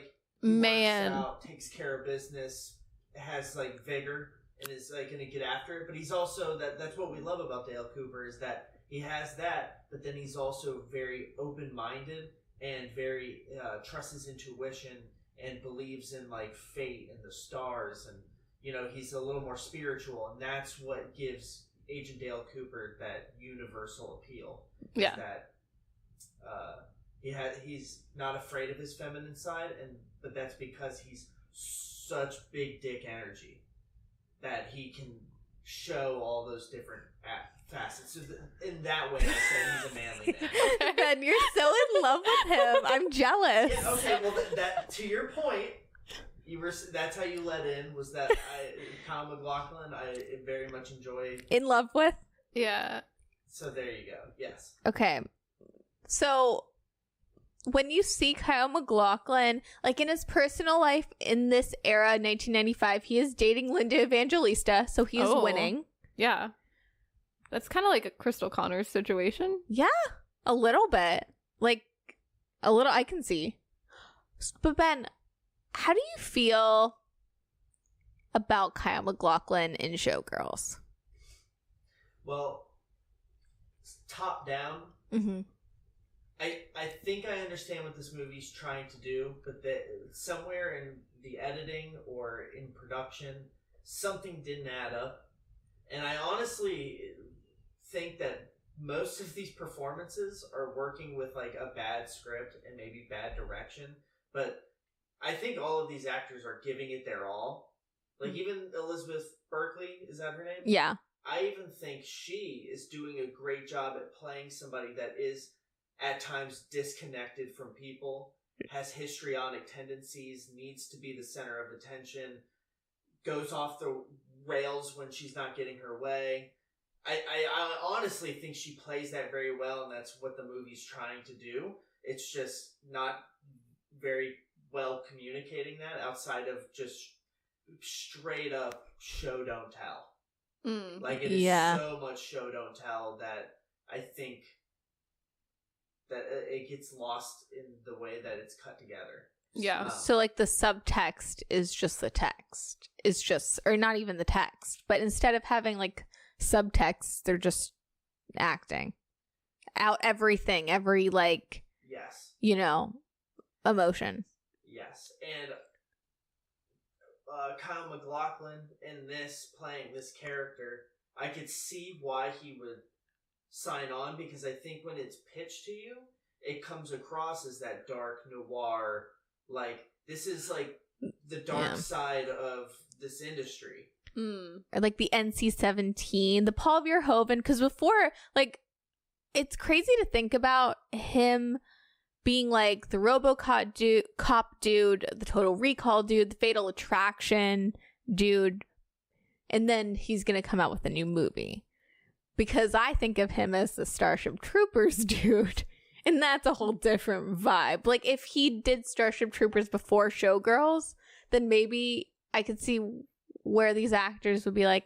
man. works out, takes care of business, has like vigor, and is like going to get after it. But he's also that's what we love about Dale Cooper is that he has that, but then he's also very open-minded and very trusts his intuition and believes in like fate and the stars, and you know he's a little more spiritual, and that's what gives Agent Dale Cooper that universal appeal. Yeah. That he's not afraid of his feminine side, but that's because he's such big dick energy that he can show all those different facets. So in that way, I say he's a manly man. Ben, you're so in love with him. I'm jealous. Yeah, okay, well, that to your point, that's how you let in was that Kyle MacLachlan I very much enjoyed. In love with? Yeah. So there you go. Yes. Okay. So when you see Kyle MacLachlan, like in his personal life in this era, 1995, he is dating Linda Evangelista, so he is winning. Yeah. That's kind of like a Crystal Connors situation. Yeah, a little bit. Like, a little, I can see. But Ben, how do you feel about Kyle MacLachlan in Showgirls? Well, top down, Mm-hmm. I think I understand what this movie's trying to do, but that somewhere in the editing or in production, something didn't add up. And I honestly think that most of these performances are working with like a bad script and maybe bad direction, but I think all of these actors are giving it their all. Like even Elizabeth Berkley, is that her name? Yeah. I even think she is doing a great job at playing somebody that is at times disconnected from people, has histrionic tendencies, needs to be the center of attention, goes off the rails when she's not getting her way. I honestly think she plays that very well, and that's what the movie's trying to do. It's just not very well communicating that outside of just straight up show don't tell. Like it is so much show don't tell that I think that it gets lost in the way that it's cut together. Yeah. So like the subtext is just the text. It's just, or not even the text, but instead of having like subtext, they're just acting out everything, every like, yes, you know, emotion. Yes. And Kyle MacLachlan in this, playing this character, I could see why he would sign on, because I think when it's pitched to you, it comes across as that dark noir, like this is like the dark side of this industry. Or like the NC-17, the Paul Verhoeven, because before, like, it's crazy to think about him being like the RoboCop dude, the Total Recall dude, the Fatal Attraction dude, and then he's gonna come out with a new movie. Because I think of him as the Starship Troopers dude, and that's a whole different vibe. Like, if he did Starship Troopers before Showgirls, then maybe I could see where these actors would be like,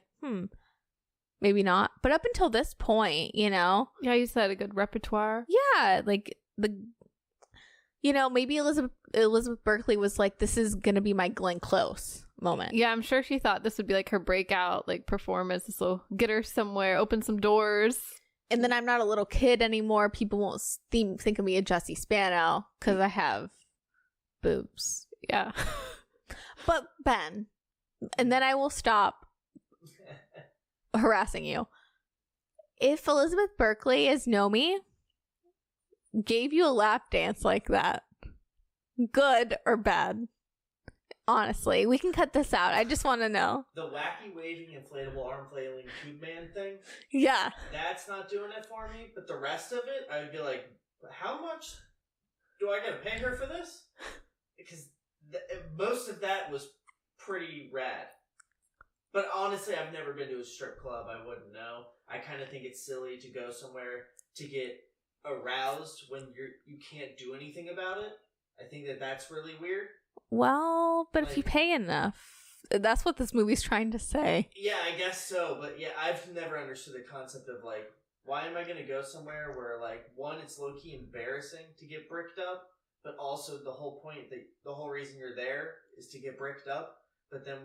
maybe not. But up until this point, you know? Yeah, you said a good repertoire. Yeah, like, maybe Elizabeth Berkley was like, this is going to be my Glenn Close moment. Yeah, I'm sure she thought this would be like her breakout, like, performance. This will get her somewhere, open some doors. And then I'm not a little kid anymore. People won't think of me as Jessie Spano because I have boobs. Yeah. But Ben, and then I will stop harassing you. If Elizabeth Berkley as Nomi gave you a lap dance like that, good or bad? Honestly, we can cut this out. I just want to know. The wacky waving inflatable arm flailing tube man thing, Yeah. that's not doing it for me. But the rest of it, I'd be like, how much do I gotta pay her for this? Because most of that was pretty rad. But honestly, I've never been to a strip club. I wouldn't know. I kind of think it's silly to go somewhere to get aroused when you can't do anything about it. I think that's really weird. Well, but if you pay enough, that's what this movie's trying to say. Yeah, I guess so. But yeah, I've never understood the concept of like, why am I going to go somewhere where like, one, it's low-key embarrassing to get bricked up, but also the whole point, the whole reason you're there is to get bricked up, but then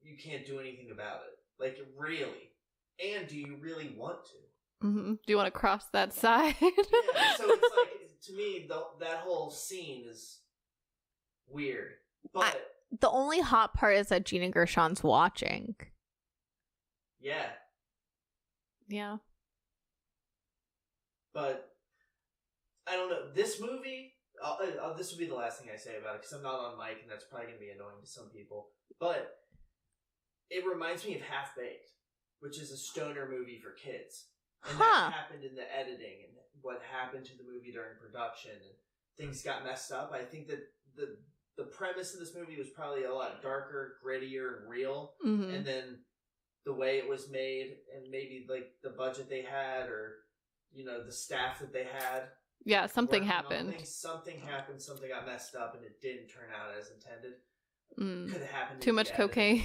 you can't do anything about it. Like, really? And do you really want to? Mm-hmm. Do you want to cross that side? Yeah, so it's like, to me, that whole scene is weird. But the only hot part is that Gina Gershon's watching. yeah. Yeah. But I don't know. This movie, this will be the last thing I say about it because I'm not on mic and that's probably going to be annoying to some people. But it reminds me of Half Baked, which is a stoner movie for kids. And that happened in the editing and what happened to the movie during production and things got messed up. I think that the premise of this movie was probably a lot darker, grittier, and real. Mm-hmm. And then the way it was made and maybe like the budget they had or, you know, the staff that they had. Yeah, something happened. Something happened, something got messed up and it didn't turn out as intended. Could have happened. Too much cocaine.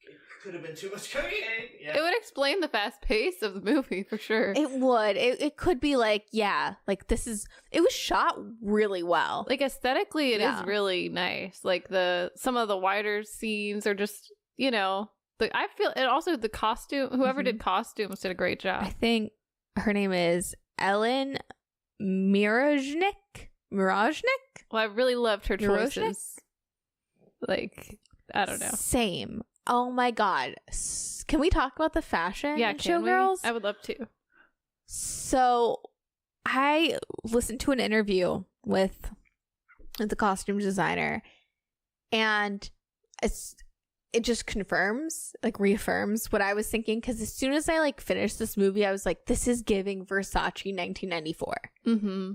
It could have been too much cocaine. Yeah. It would explain the fast pace of the movie for sure. It would. It could be like, yeah, like it was shot really well. Like aesthetically, it is really nice. Like some of the wider scenes are just, you know, I feel, and also the costume, whoever did costumes did a great job. I think her name is Ellen Mirojnick. Well, I really loved her choices. Like, I don't know. Same. Oh my god. Can we talk about the fashion in Showgirls? I would love to. So, I listened to an interview with the costume designer, and it just reaffirms what I was thinking, because as soon as I finished this movie, I was like, this is giving Versace 1994. Mm-hmm.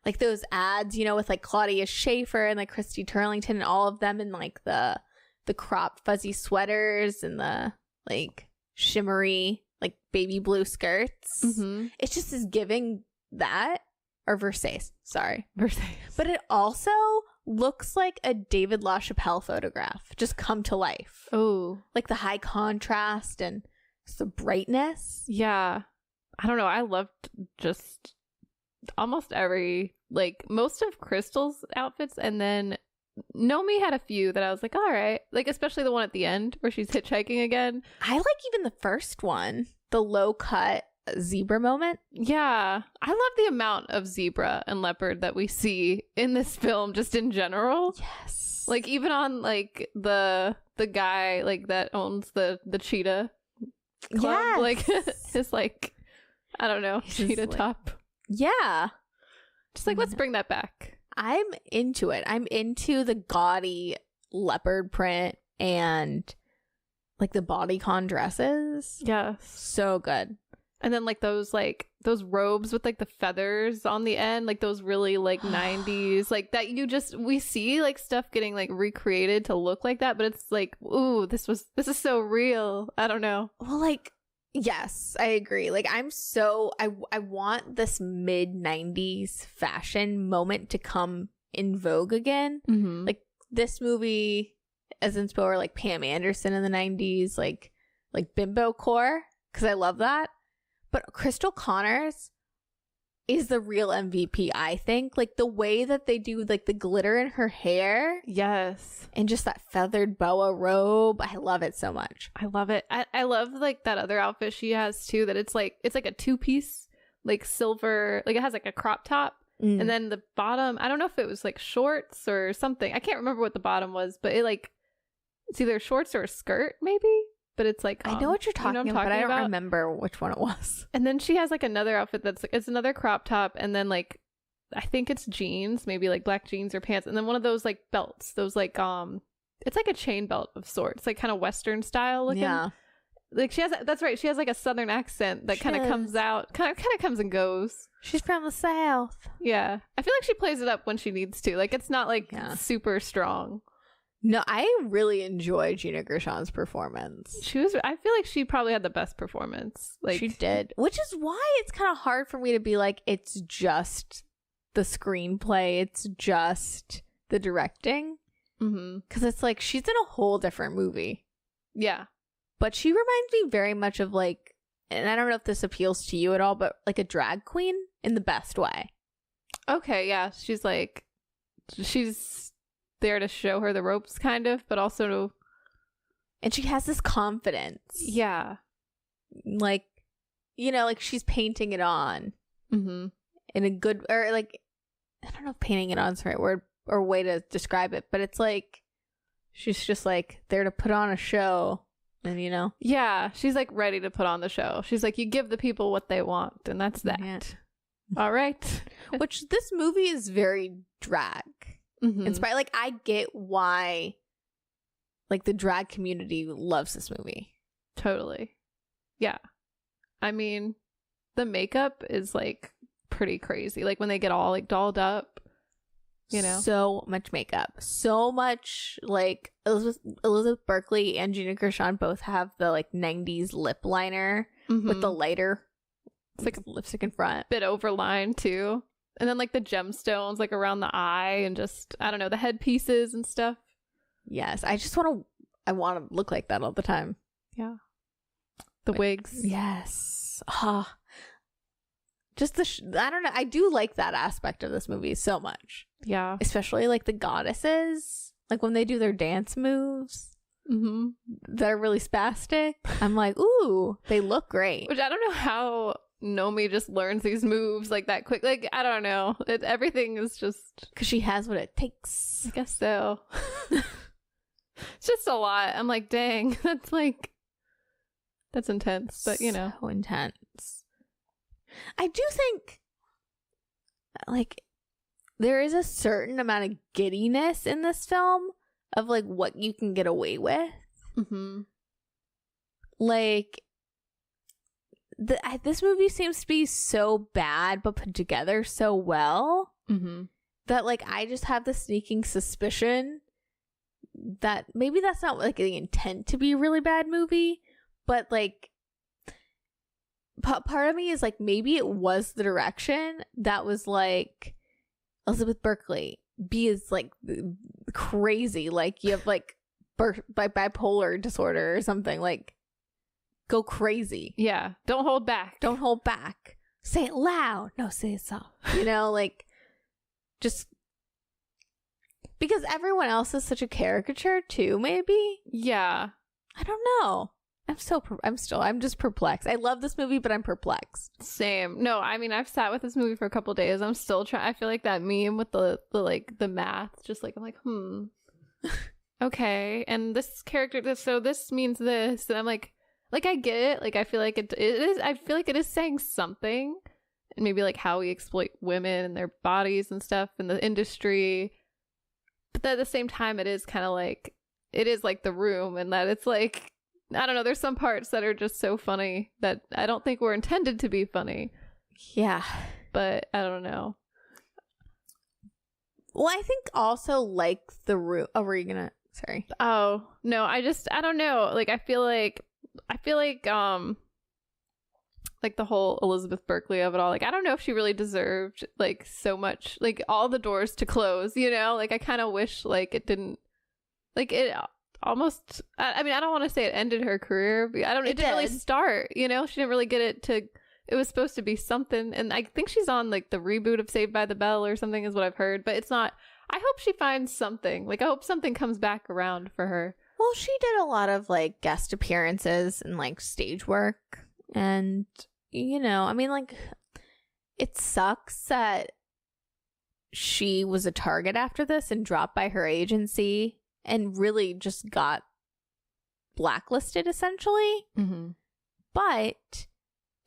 Like those ads, with Claudia Schiffer and Christy Turlington and all of them in the cropped fuzzy sweaters and the shimmery baby blue skirts. Mm-hmm. It just is giving that, or Versayce, sorry. Versayce. But it also looks like a David LaChapelle photograph just come to life. Oh. Like the high contrast and just the brightness. Yeah. I don't know. I loved just almost most of Crystal's outfits, and then Nomi had a few that I was like, all right. Especially the one at the end where she's hitchhiking again. I like even the first one, the low cut zebra moment. Yeah. I love the amount of zebra and leopard that we see in this film just in general. Yes. Even on the guy that owns the cheetah club. Yes. His I don't know, cheetah top. Yeah. Just let's bring that back. I'm into it. I'm into the gaudy leopard print and the bodycon dresses. Yes. So good. And then those robes with the feathers on the end, those really 90s, that we see stuff getting recreated to look like that, but it's ooh, this is so real. I don't know. Well, yes, I agree. I want this mid 90s fashion moment to come in vogue again. Mm-hmm. This movie as inspo, or Pam Anderson in the 90s, like bimbo core, because I love that. But Crystal Connors is the real MVP, I think. The way that they do the glitter in her hair. Yes. And just that feathered boa robe. I love it so much. I love it. I love that other outfit she has too, that it's a two-piece silver, it has a crop top. And then the bottom, I don't know if it was shorts or something. I can't remember what the bottom was, but it's either shorts or a skirt maybe. But it's I know what you're talking about, but I don't remember which one it was. And then she has another outfit it's another crop top, and then I think it's jeans, maybe black jeans or pants, and then one of those belts, those it's like a chain belt of sorts, like kind of Western style looking. Yeah. Like she has, that's right. She has like a Southern accent that kind of comes out, kind of comes and goes. She's from the South. Yeah. I feel like she plays it up when she needs to. Like it's not like super strong. No, I really enjoyed Gina Gershon's performance. I feel like she probably had the best performance. Like she did, which is why it's kind of hard for me to be like, it's just the screenplay. It's just the directing. Because it's like, she's in a whole different movie. Yeah. But she reminds me very much of like, and I don't know if this appeals to you at all, but like a drag queen in the best way. Okay, yeah. She's there to show her the ropes, kind of, but also to... And she has this confidence. Yeah. Like, you know, like she's painting it on. In a good, or like, I don't know if painting it on is the right word or way to describe it, but it's like, she's just like there to put on a show. And you know, yeah, she's like ready to put on the show. She's like, you give the people what they want, and that's that. Yeah. All right. Which this movie is very drag inspired. Like I get why, like the drag community loves this movie. Totally. Yeah. I mean, the makeup is like pretty crazy. Like when they get all like dolled up. You know, so much makeup, so much like Elizabeth Berkley and Gina Gershon both have the like 90s lip liner with the lighter. It's like a lipstick in front, bit overlined too, and then like the gemstones like around the eye and just I don't know the headpieces and stuff. Yes, I want to look like that all the time. Yeah, the wigs. Yes. Just I don't know. I do like that aspect of this movie so much. Yeah. Especially like the goddesses. Like when they do their dance moves that are really spastic. I'm like, ooh, they look great. Which I don't know how Nomi just learns these moves like that quick. Like, I don't know. Everything is just... Because she has what it takes. I guess so. It's just a lot. I'm like, dang, that's intense. But, you know. So intense. I do think, like, there is a certain amount of giddiness in this film of, like, what you can get away with. Like, this movie seems to be so bad, but put together so well that, like, I just have the sneaking suspicion that maybe that's not, like, the intent to be a really bad movie, but, like, part of me is like, maybe it was the direction that was like, Elizabeth Berkley, be as like crazy, like you have like bipolar disorder or something, like go crazy. Yeah, don't hold back, say it loud, no, say it soft, you know, like just because everyone else is such a caricature too, maybe. Yeah, I don't know. I'm just perplexed. I love this movie, but I'm perplexed. Same. No, I mean, I've sat with this movie for a couple days. I'm still trying. I feel like that meme with the like the math, just like I'm like, okay, and this character, so this means this, and I'm like I get it. Like I feel like it is. I feel like it is saying something, and maybe like how we exploit women and their bodies and stuff in the industry. But at the same time, it is kind of like it is like The Room, and that it's like. I don't know, there's some parts that are just so funny that I don't think were intended to be funny. Yeah. But I don't know. Well, I think also like The Room. Oh, were you gonna... Sorry. Oh, no, I don't know. Like, I feel like the whole Elizabeth Berkley of it all, like, I don't know if she really deserved, like, so much, like, all the doors to close, you know? Like, I kind of wish, like, it didn't... Like, it... almost I mean I don't want to say it ended her career, but it didn't really start, you know. She didn't really get it to, it was supposed to be something, and I think she's on like the reboot of Saved by the Bell or something is what I've heard, but it's not. I hope she finds something, like I hope something comes back around for her. Well, she did a lot of like guest appearances and like stage work, and you know, I mean, like it sucks that she was a target after this and dropped by her agency and really just got blacklisted, essentially. But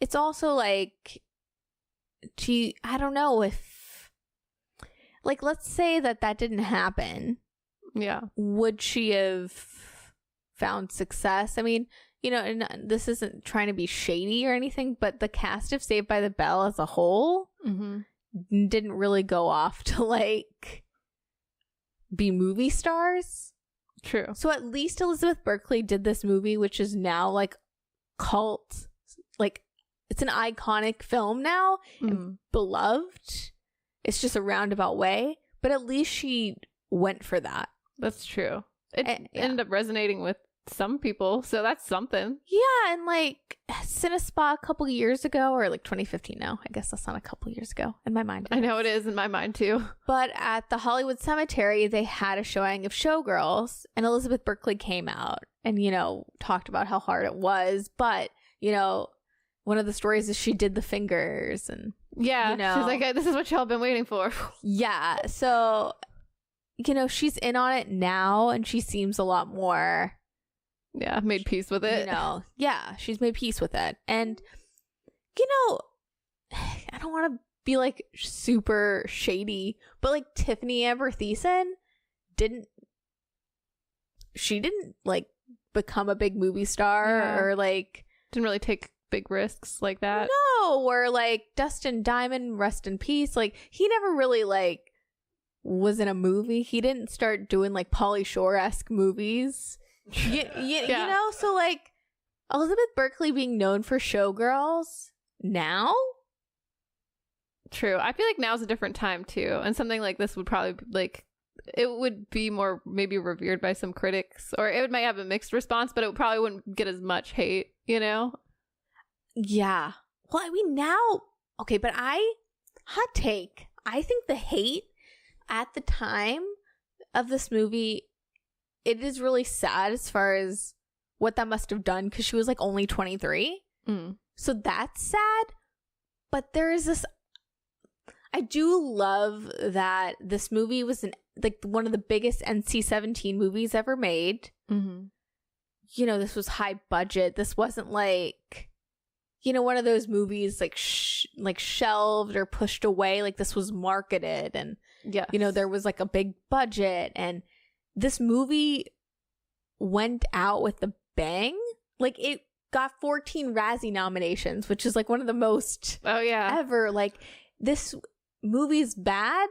it's also like, I don't know if, like, let's say that didn't happen. Yeah. would she have found success? I mean, you know, and this isn't trying to be shady or anything, but the cast of Saved by the Bell as a whole didn't really go off to like be movie stars. True. So at least Elizabeth Berkley did this movie, which is now like cult, like it's an iconic film now and beloved. It's just a roundabout way, but at least she went for that. That's true. It ended up resonating with some people, so that's something. Yeah, and like Cinespa a couple years ago, or like 2015 now. I guess that's not a couple years ago in my mind. I know it is in my mind too. But at the Hollywood Cemetery, they had a showing of Showgirls, and Elizabeth Berkley came out and, you know, talked about how hard it was. But, you know, one of the stories is she did the fingers and, yeah, you know, she's like, this is what y'all been waiting for. Yeah, so, you know, she's in on it now, and she seems a lot more... Yeah, made peace with it. You know, yeah, she's made peace with it. And, you know, I don't want to be like super shady, but like Tiffany Amber Thiessen didn't like become a big movie star or like didn't really take big risks like that. No, or like Dustin Diamond, rest in peace. Like he never really like was in a movie. He didn't start doing like Pauly Shore-esque movies. You know, so like Elizabeth Berkley being known for Showgirls now. True. I feel like now's a different time too, and something like this would probably like it would be more maybe revered by some critics, or it might have a mixed response, but it probably wouldn't get as much hate, you know? Yeah. Well, I mean now, okay, but hot take. I think the hate at the time of this movie, it is really sad as far as what that must have done, because she was like only 23. So that's sad. But there is this, I do love that this movie was like one of the biggest NC-17 movies ever made. You know, this was high budget. This wasn't like, you know, one of those movies like shelved or pushed away. Like this was marketed, and you know, there was like a big budget, and this movie went out with a bang. Like it got 14 Razzie nominations, which is like one of the most ever. Like this movie's bad,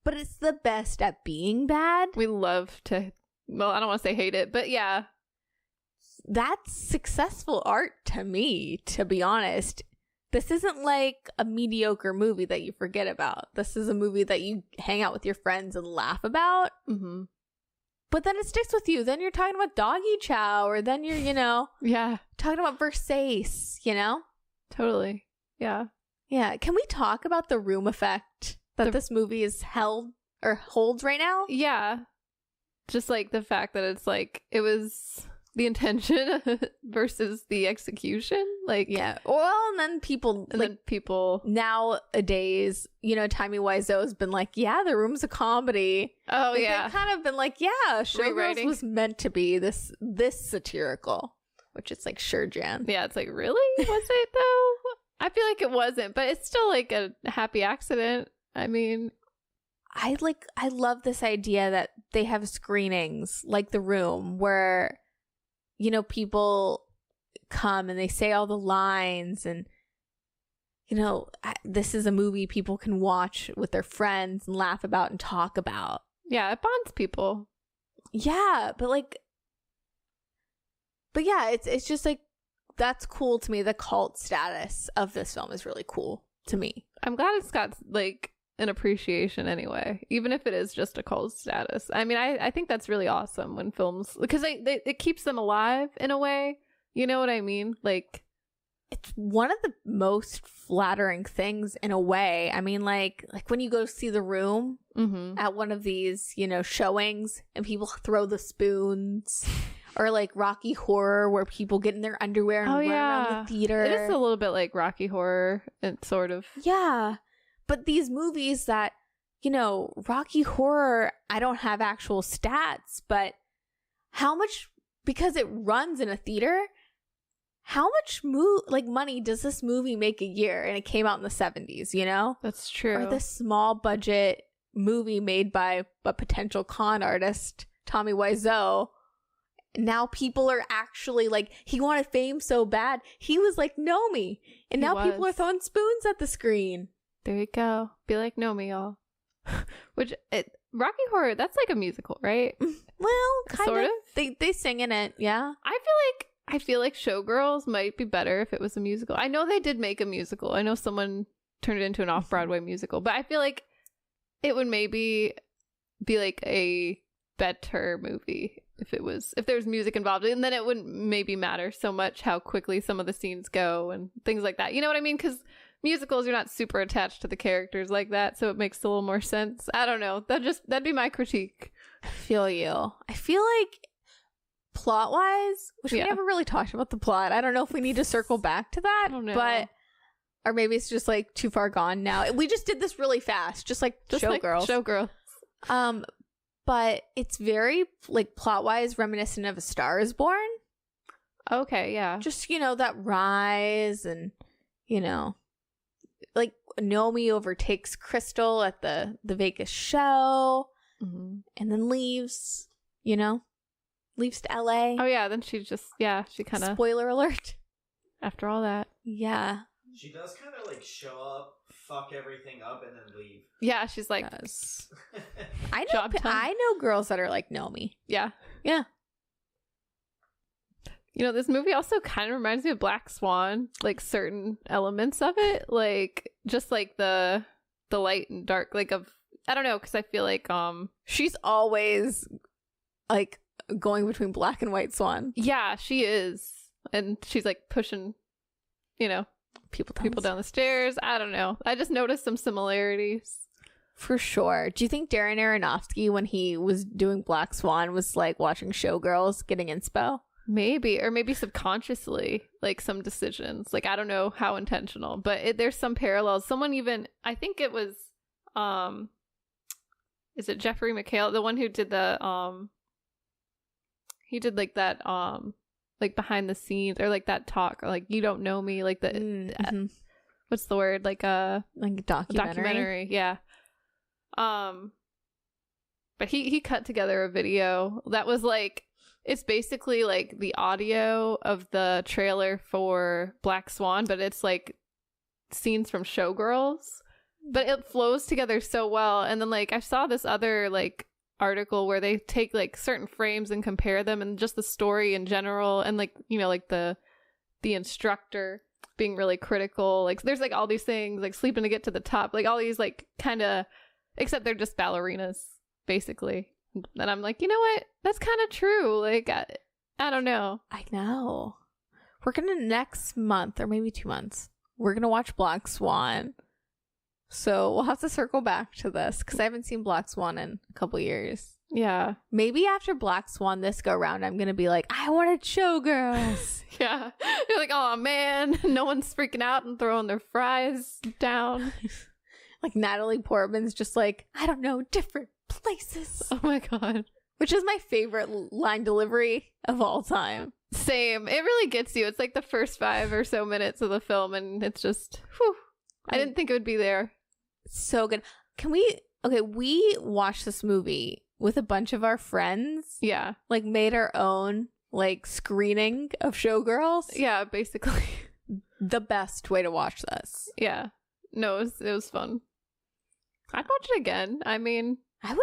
but it's the best at being bad. We love to, well, I don't want to say hate it, but yeah. That's successful art to me, to be honest. This isn't like a mediocre movie that you forget about. This is a movie that you hang out with your friends and laugh about. But then it sticks with you. Then you're talking about Doggy Chow, or then you're, you know, talking about Versayce, you know? Totally. Yeah. Yeah. Can we talk about the room effect that this movie is holds right now? Yeah. Just like the fact that it's like, it was the intention versus the execution. Like, yeah. Well, and then people nowadays, you know, Timey Wiseau has been like, yeah, The Room's a comedy. Oh, like, yeah. They've kind of been like, yeah, Showgirls was meant to be this satirical, which it's like, sure, Jan. Yeah, it's like, really? Was it though? I feel like it wasn't, but it's still like a happy accident. I mean, I love this idea that they have screenings like The Room where, you know, people come and they say all the lines, and, you know, this is a movie people can watch with their friends and laugh about and talk about. Yeah, it bonds people. Yeah, but yeah, it's just like, that's cool to me. The cult status of this film is really cool to me. I'm glad it's got like an appreciation anyway, even if it is just a cult status. I mean, I think that's really awesome when films, because it keeps them alive in a way. You know what I mean? Like, it's one of the most flattering things in a way. I mean, like when you go see The Room at one of these, you know, showings, and people throw the spoons, or like Rocky Horror where people get in their underwear and run around the theater. It is a little bit like Rocky Horror, it's sort of. Yeah. But these movies that, you know, Rocky Horror, I don't have actual stats, but how much, because it runs in a theater, how much money does this movie make a year? And it came out in the 70s, you know? That's true. Or the small budget movie made by a potential con artist, Tommy Wiseau. Now people are actually like, he wanted fame so bad. He was like Nomi. And now people are throwing spoons at the screen. There you go. Be like Nomi, y'all. Rocky Horror, that's like a musical, right? Well, kind sort of. of. They sing in it, yeah. I feel like Showgirls might be better if it was a musical. I know they did make a musical. I know someone turned it into an off-Broadway musical, but I feel like it would maybe be like a better movie if there was music involved, and then it wouldn't maybe matter so much how quickly some of the scenes go and things like that. You know what I mean? Because musicals, you're not super attached to the characters like that, so it makes a little more sense. I don't know. That'd be my critique. I feel you. I feel like plot-wise, which we never really talked about the plot. I don't know if we need to circle back to that. I don't know. But or maybe it's just like too far gone now. We just did this really fast, just like Showgirls. Showgirls. But it's very like plot-wise reminiscent of A Star Is Born. Okay, yeah. Just, that rise and, like Nomi overtakes Crystal at the Vegas show and then leaves, leaves to LA. Oh, yeah. Then she kind of. Spoiler alert. After all that. Yeah. She does kind of like show up, fuck everything up, and then leave. Yeah, she's like. I know girls that are like Nomi. Yeah. Yeah. This movie also kind of reminds me of Black Swan, like certain elements of it, like just like the light and dark, like I don't know, because I feel like she's always like going between Black and White Swan. Yeah, she is, and she's like pushing, people down the stairs. I don't know. I just noticed some similarities. For sure. Do you think Darren Aronofsky, when he was doing Black Swan, was like watching Showgirls, getting inspo? Maybe, or maybe subconsciously, like some decisions. Like, I don't know how intentional, but there's some parallels. Someone even, I think it was, is it Jeffrey McHale, the one who did he did like that, like behind the scenes, or like that talk, or like You Don't Know Me, like the, what's the word? Like a documentary. Yeah. But he cut together a video that was like, it's basically like the audio of the trailer for Black Swan, but it's like scenes from Showgirls, but it flows together so well. And then like I saw this other like article where they take like certain frames and compare them, and just the story in general, and like like the instructor being really critical, like there's like all these things, like sleeping to get to the top, like all these like kind of, except they're just ballerinas basically. And I'm like, you know what? That's kind of true. Like, I don't know. I know. We're going to next month, or maybe 2 months, we're going to watch Black Swan. So we'll have to circle back to this, because I haven't seen Black Swan in a couple years. Yeah. Maybe after Black Swan this go around, I'm going to be like, I wanted Showgirls. Yeah. You're like, oh man, no one's freaking out and throwing their fries down. Like Natalie Portman's just like, I don't know, different places. Oh my god. Which is my favorite line delivery of all time. Same. It really gets you. It's like the first 5 or so minutes of the film, and it's just, whew. I didn't think it would be there. So good. We watched this movie with a bunch of our friends. Yeah. Like made our own like screening of Showgirls. Yeah, basically. The best way to watch this. Yeah. No, it was fun. I'd watch it again. I mean, I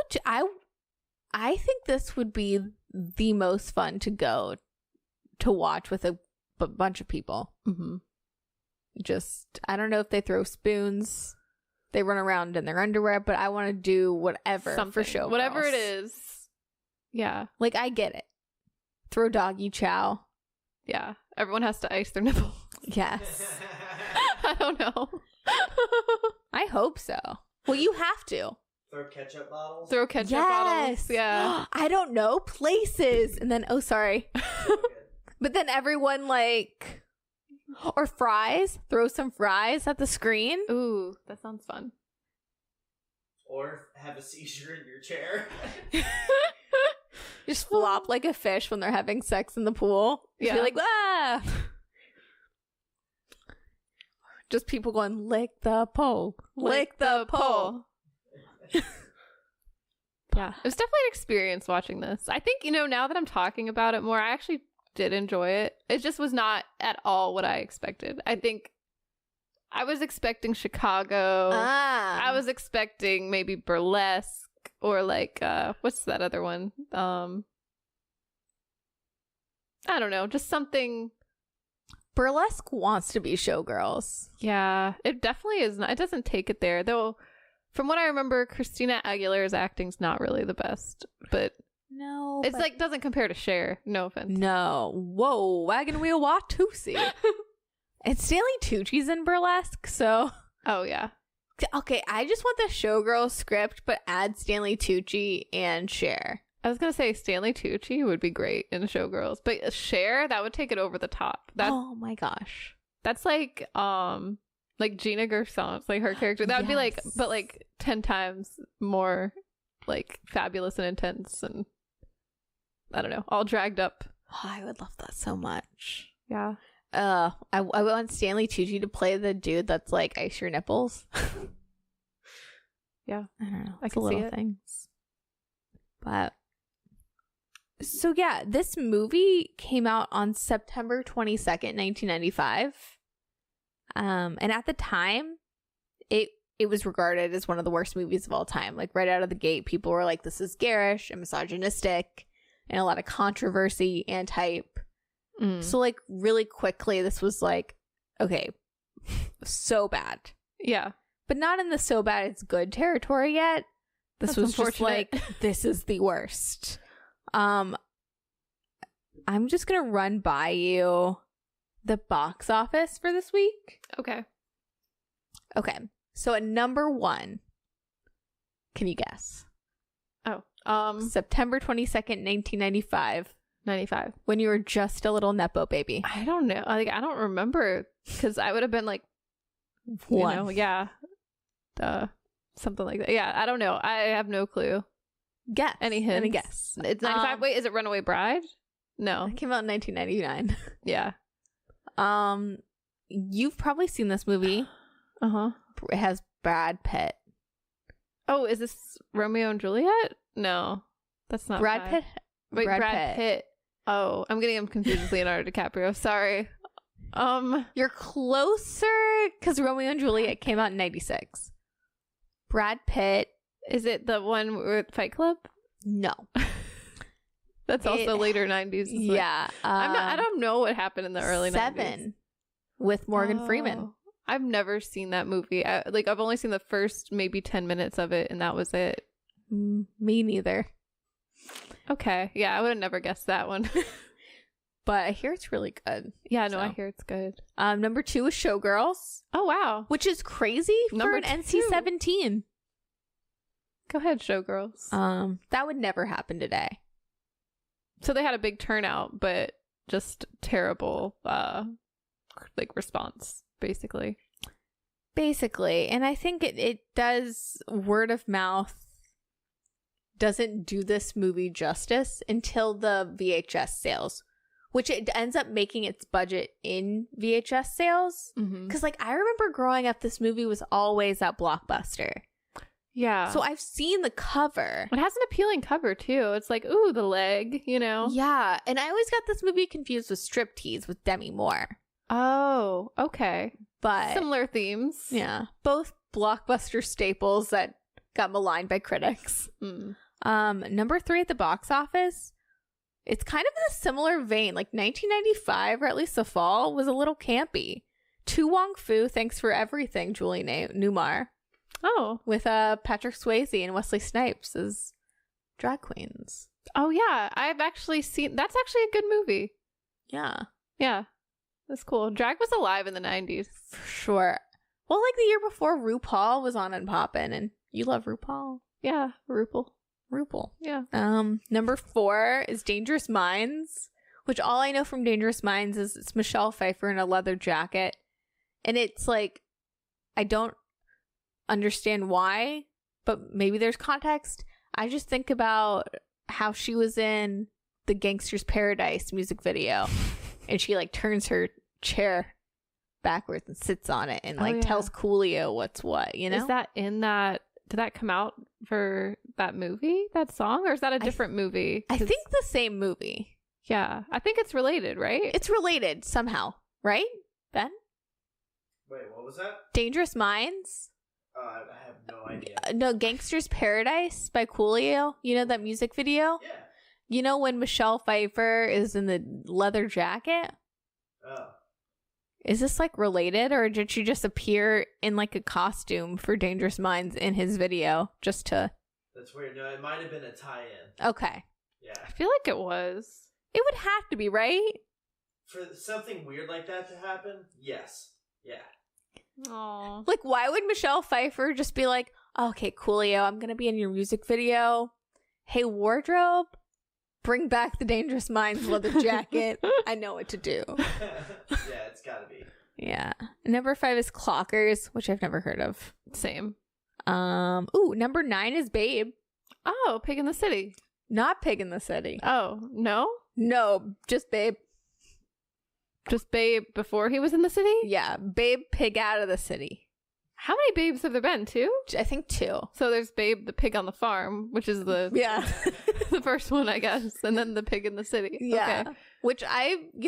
think this would be the most fun to watch with a bunch of people. Mm-hmm. Just, I don't know if they throw spoons, they run around in their underwear, but I want to do whatever for Showgirls. Whatever it is. Yeah. Like, I get it. Throw doggy chow. Yeah. Everyone has to ice their nipple. Yes. I don't know. I hope so. Well, you have to. Throw ketchup bottles? Throw ketchup bottles. Yeah. I don't know. Places. And then, oh, sorry. But then everyone like, or fries. Throw some fries at the screen. Ooh, that sounds fun. Or have a seizure in your chair. Just flop like a fish when they're having sex in the pool. Just be like, ah. Just people going, lick the pole. Lick the pole. Yeah, it was definitely an experience watching this. I think, now that I'm talking about it more, I actually did enjoy it. It just was not at all what I expected. I think I was expecting Chicago. I was expecting maybe Burlesque or like, what's that other one? I don't know, just something. Burlesque wants to be Showgirls. Yeah, it definitely is not. It doesn't take it there, though. From what I remember, Christina Aguilera's acting's not really the best, but no, it's like doesn't compare to Cher. No offense. No, whoa, wagon wheel Watusi. And Stanley Tucci's in Burlesque, so oh yeah. Okay, I just want the Showgirls script, but add Stanley Tucci and Cher. I was gonna say Stanley Tucci would be great in Showgirls, but Cher, that would take it over the top. Oh my gosh, that's like Gina Gershon's like her character. That would be like, but like 10 times more like fabulous and intense, and I don't know, all dragged up. Oh, I would love that so much. Yeah. I want Stanley Tucci to play the dude that's like ice your nipples. Yeah, I don't know. I can see it. Things. But so yeah, this movie came out on September 22nd, 1995. And at the time, it was regarded as one of the worst movies of all time. Like right out of the gate, people were like, "This is garish and misogynistic," and a lot of controversy and hype. So like really quickly, this was like, okay, so bad. Yeah, but not in the so bad it's good territory yet. This was just like, this is the worst. I'm just gonna run by you the box office for this week. Okay. So at number 1, can you guess? September 22nd, 1995. 95. When you were just a little Nepo baby. I don't know. Like, I don't remember, because I would have been like 1. Yeah. Something like that. Yeah, I don't know. I have no clue. Guess. Any hints? Any guess? It's 95. Wait, is it Runaway Bride? No. It came out in 1999. Yeah. You've probably seen this movie. Uh-huh. It has Brad Pitt. Oh, is this Romeo and Juliet? No. That's not Brad Pitt. Wait, Brad Pitt. Oh, I'm getting him confused with Leonardo DiCaprio. Sorry. You're closer, because Romeo and Juliet came out in 96. Brad Pitt. Is it the one with Fight Club? No. That's also later 90s. Yeah. I don't know what happened in the early 90s. 7 with Morgan Freeman. I've never seen that movie. I've only seen the first maybe 10 minutes of it, and that was it. Me neither. Okay. Yeah, I would have never guessed that one. But I hear it's really good. Yeah, no, I hear it's good. Number 2 is Showgirls. Oh, wow. Which is crazy for an NC-17. Go ahead, Showgirls. That would never happen today. So they had a big turnout, but just terrible, response, basically. And I think it does, word of mouth doesn't do this movie justice until the VHS sales, which it ends up making its budget in VHS sales. Because I remember growing up, this movie was always at Blockbuster. Yeah. So I've seen the cover. It has an appealing cover too. It's like, ooh, the leg, Yeah. And I always got this movie confused with Striptease with Demi Moore. Oh, okay. But similar themes. Yeah. Both Blockbuster staples that got maligned by critics. Number 3 at the box office. It's kind of in a similar vein. Like 1995, or at least the fall, was a little campy. To Wong Fu, Thanks for Everything, Julie Newmar. Oh. With Patrick Swayze and Wesley Snipes as drag queens. Oh, yeah. I've actually seen... That's actually a good movie. Yeah. Yeah. That's cool. Drag was alive in the 90s. For sure. Well, like the year before, RuPaul was on and poppin', and you love RuPaul. Yeah. RuPaul. Yeah. Number 4 is Dangerous Minds, which all I know from Dangerous Minds is it's Michelle Pfeiffer in a leather jacket. And it's like, I don't understand why, but maybe there's context. I just think about how she was in the Gangster's Paradise music video, and she turns her chair backwards and sits on it and tells Coolio what's what, Is that in that? Did that come out for that movie, that song, or is that a different movie? I think the same movie. Yeah, I think it's related, right? It's related somehow, right, Ben? Wait, what was that? Dangerous Minds? I have no idea. No, Gangster's Paradise by Coolio. You know that music video? Yeah. You know when Michelle Pfeiffer is in the leather jacket? Oh. Is this like related, or did she just appear in like a costume for Dangerous Minds in his video just to... That's weird. No, it might have been a tie-in. Okay. Yeah. I feel like it was. It would have to be, right? For something weird like that to happen, yes. Yeah. Oh. Like, why would Michelle Pfeiffer just be like, okay, Coolio, I'm going to be in your music video. Hey, wardrobe, bring back the Dangerous Minds leather jacket. I know what to do. Yeah, it's gotta be. Yeah. Number 5 is Clockers, which I've never heard of. Same. Ooh, number 9 is Babe. Oh, Pig in the City. Not Pig in the City. Oh, no? No, just Babe. Just Babe before he was in the city? Yeah, Babe, Pig out of the city. How many babes have there been? 2? I think 2. So there's Babe the pig on the farm, which is the Yeah. the first one, I guess, and then the pig in the city. Yeah. Okay. Which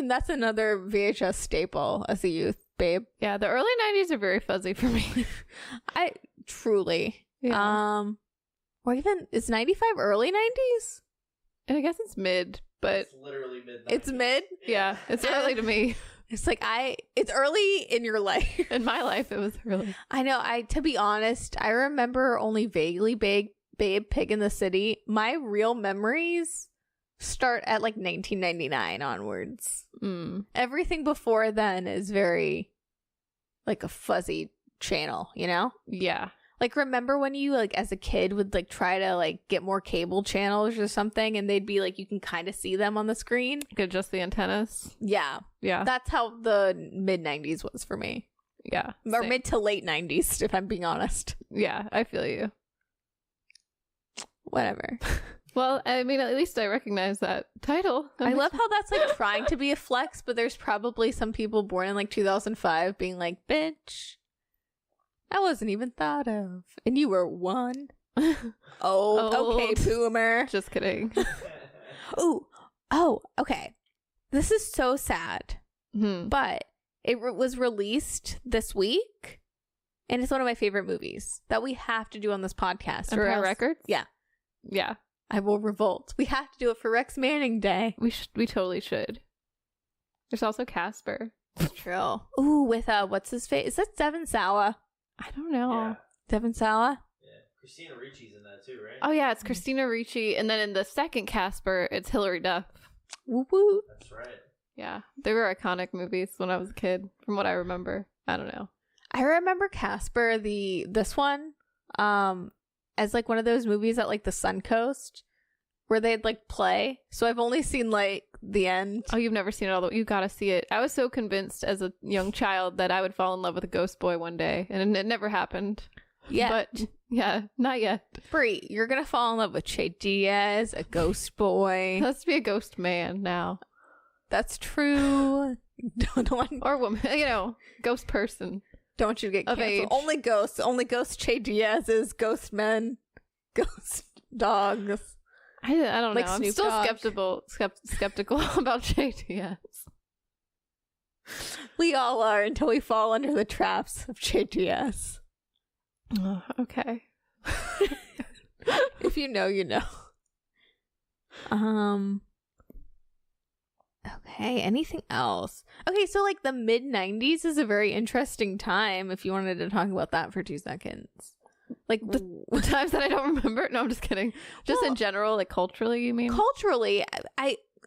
that's another VHS staple as a youth, Babe. Yeah, the early 90s are very fuzzy for me. I truly. Yeah. Or even, is 95 early 90s? And I guess it's mid, but It's literally midnight. It's mid? yeah, it's early to me. It's like it's early in your life. In my life, it was early. I know. To be honest, I remember only vaguely Babe, Pig in the City. My real memories start at like 1999 onwards. Everything before then is very like a fuzzy channel, you know? Yeah. Like, remember when you, like, as a kid would, like, try to, like, get more cable channels or something, and they'd be, like, you can kind of see them on the screen? You could adjust the antennas. Yeah. Yeah. That's how the mid-90s was for me. Yeah. Or same. mid to late 90s, if I'm being honest. Yeah, I feel you. Whatever. Well, I mean, at least I recognize that title. I love how that's, like, trying to be a flex, but there's probably some people born in, like, 2005 being like, bitch, I wasn't even thought of. And you were 1. Old. Okay, boomer. Just kidding. Ooh. Oh, okay. This is so sad. But it was released this week. And it's one of my favorite movies that we have to do on this podcast. Empire Records? Yeah. Yeah. I will revolt. We have to do it for Rex Manning Day. We totally should. There's also Casper. True. Ooh, with what's his face? Is that Devon Sawa? I don't know. Yeah. Devon Sawa? Yeah. Christina Ricci's in that too, right? Oh yeah, it's Christina Ricci, and then in the second Casper, it's Hilary Duff. Woo woo. That's right. Yeah, they were iconic movies when I was a kid, from what I remember. I don't know. I remember Casper, this one, as like one of those movies at like the Suncoast where they'd like play. So I've only seen like the end. Oh, you've never seen it all. You gotta see it. I was so convinced as a young child that I would fall in love with a ghost boy one day, and it never happened. Yeah. But yeah, not yet. Brie, you're gonna fall in love with Che Diaz, a ghost boy. Let's be a ghost man now. That's true. Don't want, Or woman, ghost person. don't want you to get Of canceled. age. Only ghost Che Diaz's, ghost men, ghost dogs. I don't Like know. I'm Snoop still Dogg. skeptical about JTS. We all are until we fall under the traps of Che Diaz. Oh, okay. If you know, you know. Okay, anything else? Okay, so like the mid 90s is a very interesting time if you wanted to talk about that for 2 seconds. Like The times that I don't remember? No, I'm just kidding. Just Well, in general, like culturally, you mean? culturally,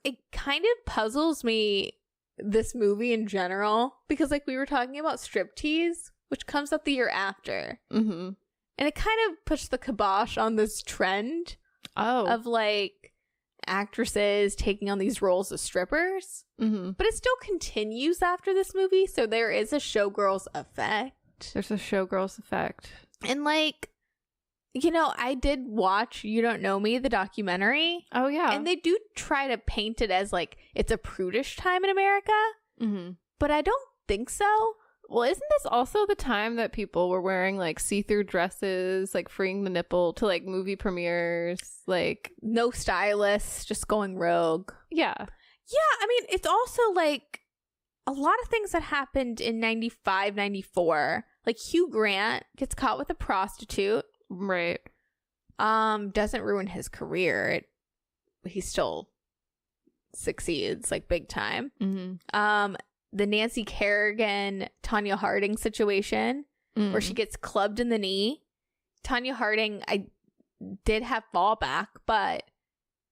it kind of puzzles me, this movie in general, because like we were talking about striptease, which comes out the year after. Mm-hmm. And it kind of puts the kibosh on this trend Oh. of like actresses taking on these roles as strippers. Mm-hmm. But it still continues after this movie, so there is a Showgirls effect. There's a Showgirls effect. And like, I did watch You Don't Know Me, the documentary. Oh, yeah. And they do try to paint it as like it's a prudish time in America, Mm-hmm. but I don't think so. Well, isn't this also the time that people were wearing like see-through dresses, like freeing the nipple to like movie premieres, like No stylist, just going rogue. yeah. Yeah, I mean, it's also like a lot of things that happened in 95, 94. Like Hugh Grant gets caught with a prostitute. Right. Doesn't ruin his career. He still succeeds like big time. Mm-hmm. The Nancy Kerrigan, Tonya Harding situation where she gets clubbed in the knee. Tonya Harding, I did have fallback, but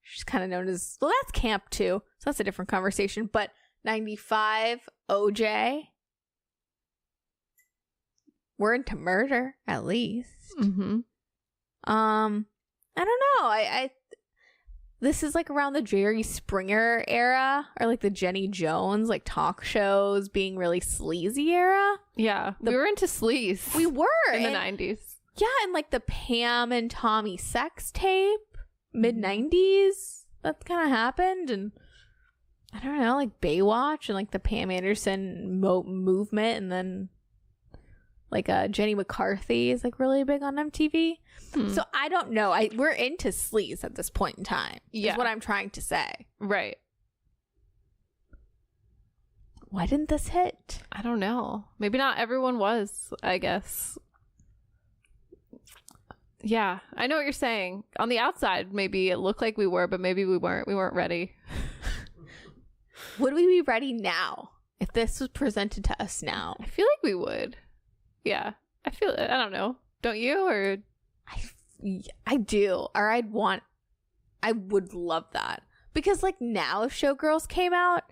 she's kind of known as, well, that's camp too. So that's a different conversation. But 95, OJ. We're into murder, at least. Mm-hmm. I don't know. I this is like around the Jerry Springer era, or like the Jenny Jones like talk shows being really sleazy era. Yeah, we were into sleaze. We were in the and- 90s. Yeah, and like the Pam and Tommy sex tape, mid 90s. That kind of happened, and I don't know, like Baywatch and like the Pam Anderson movement, and then like Jenny McCarthy is like really big on MTV. So I don't know. We're into sleaze at this point in time. Yeah. Is what I'm trying to say. Right. Why didn't this hit? I don't know. Maybe not everyone was, I guess. Yeah, I know what you're saying. On the outside, maybe it looked like we were, but maybe we weren't. We weren't ready. Would we be ready now if this was presented to us now? I feel like we would. Yeah. I don't know. Don't you? Or I do. Or I would love that. Because like now if Showgirls came out,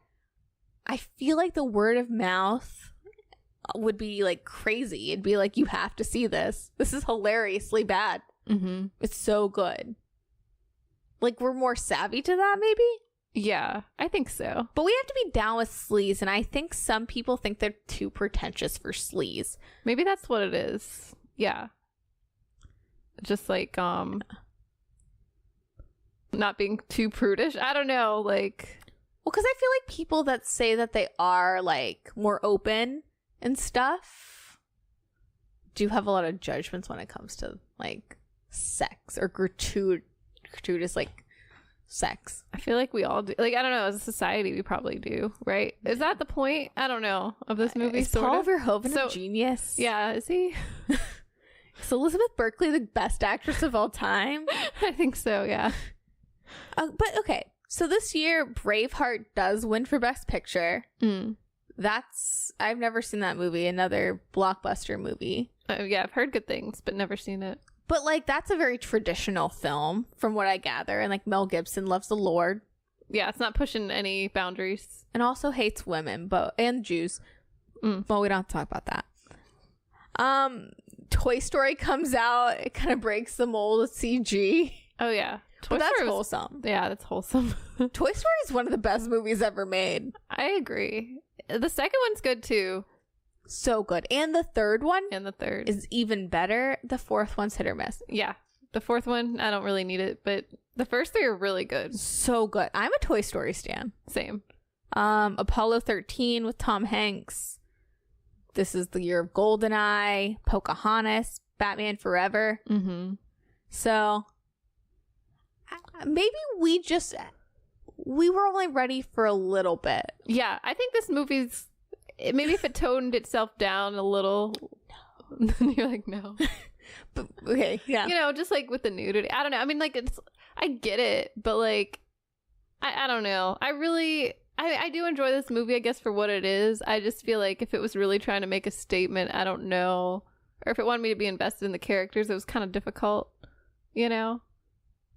I feel like the word of mouth would be like crazy. It'd be like, you have to see this. This is hilariously bad. mm-hmm. It's so good. Like we're more savvy to that maybe? Yeah, I think so. But we have to be down with sleaze, and I think some people think they're too pretentious for sleaze. Maybe that's what it is. Yeah. Just like not being too prudish. I don't know, like, Well, because I feel like people that say that they are like more open and stuff do have a lot of judgments when it comes to like sex or gratuitous like sex. I feel like we all do. Like, I don't know, as a society we probably do, right? Is that the point? I don't know, of this movie. Is sort Paul of? Verhoeven So- a genius? Yeah, is he? Is Elizabeth Berkley the best actress of all time? I think so, yeah. But okay, so this year Braveheart does win for Best Picture. I've never seen that movie. Another blockbuster movie. Yeah, I've heard good things, but never seen it. But like that's a very traditional film from what I gather, and like Mel Gibson loves the Lord Yeah, it's not pushing any boundaries. and also hates women, and Jews. Well, we don't have to talk about that. Toy Story comes out. It kind of breaks the mold of CG. Oh, yeah. But that's Story was- wholesome. Yeah, that's wholesome. Toy Story is one of the best movies ever made. I agree. The second one's good, too. So good. And the third one And the third. is even better. The fourth one's hit or miss. Yeah. The fourth one, I don't really need it, but the first three are really good. So good. I'm a Toy Story stan. Same. Apollo 13 with Tom Hanks. This is the year of GoldenEye, Pocahontas, Batman Forever. Mm-hmm. So maybe we were only ready for a little bit. Yeah, I think this movie's... Maybe if it toned itself down a little... No. You're like, no. But, okay, yeah. You know, just like with the nudity. I don't know. I mean, like, I get it, but like, I don't know. I do enjoy this movie, I guess, for what it is. I just feel like if it was really trying to make a statement, I don't know. Or if it wanted me to be invested in the characters, it was kind of difficult, you know?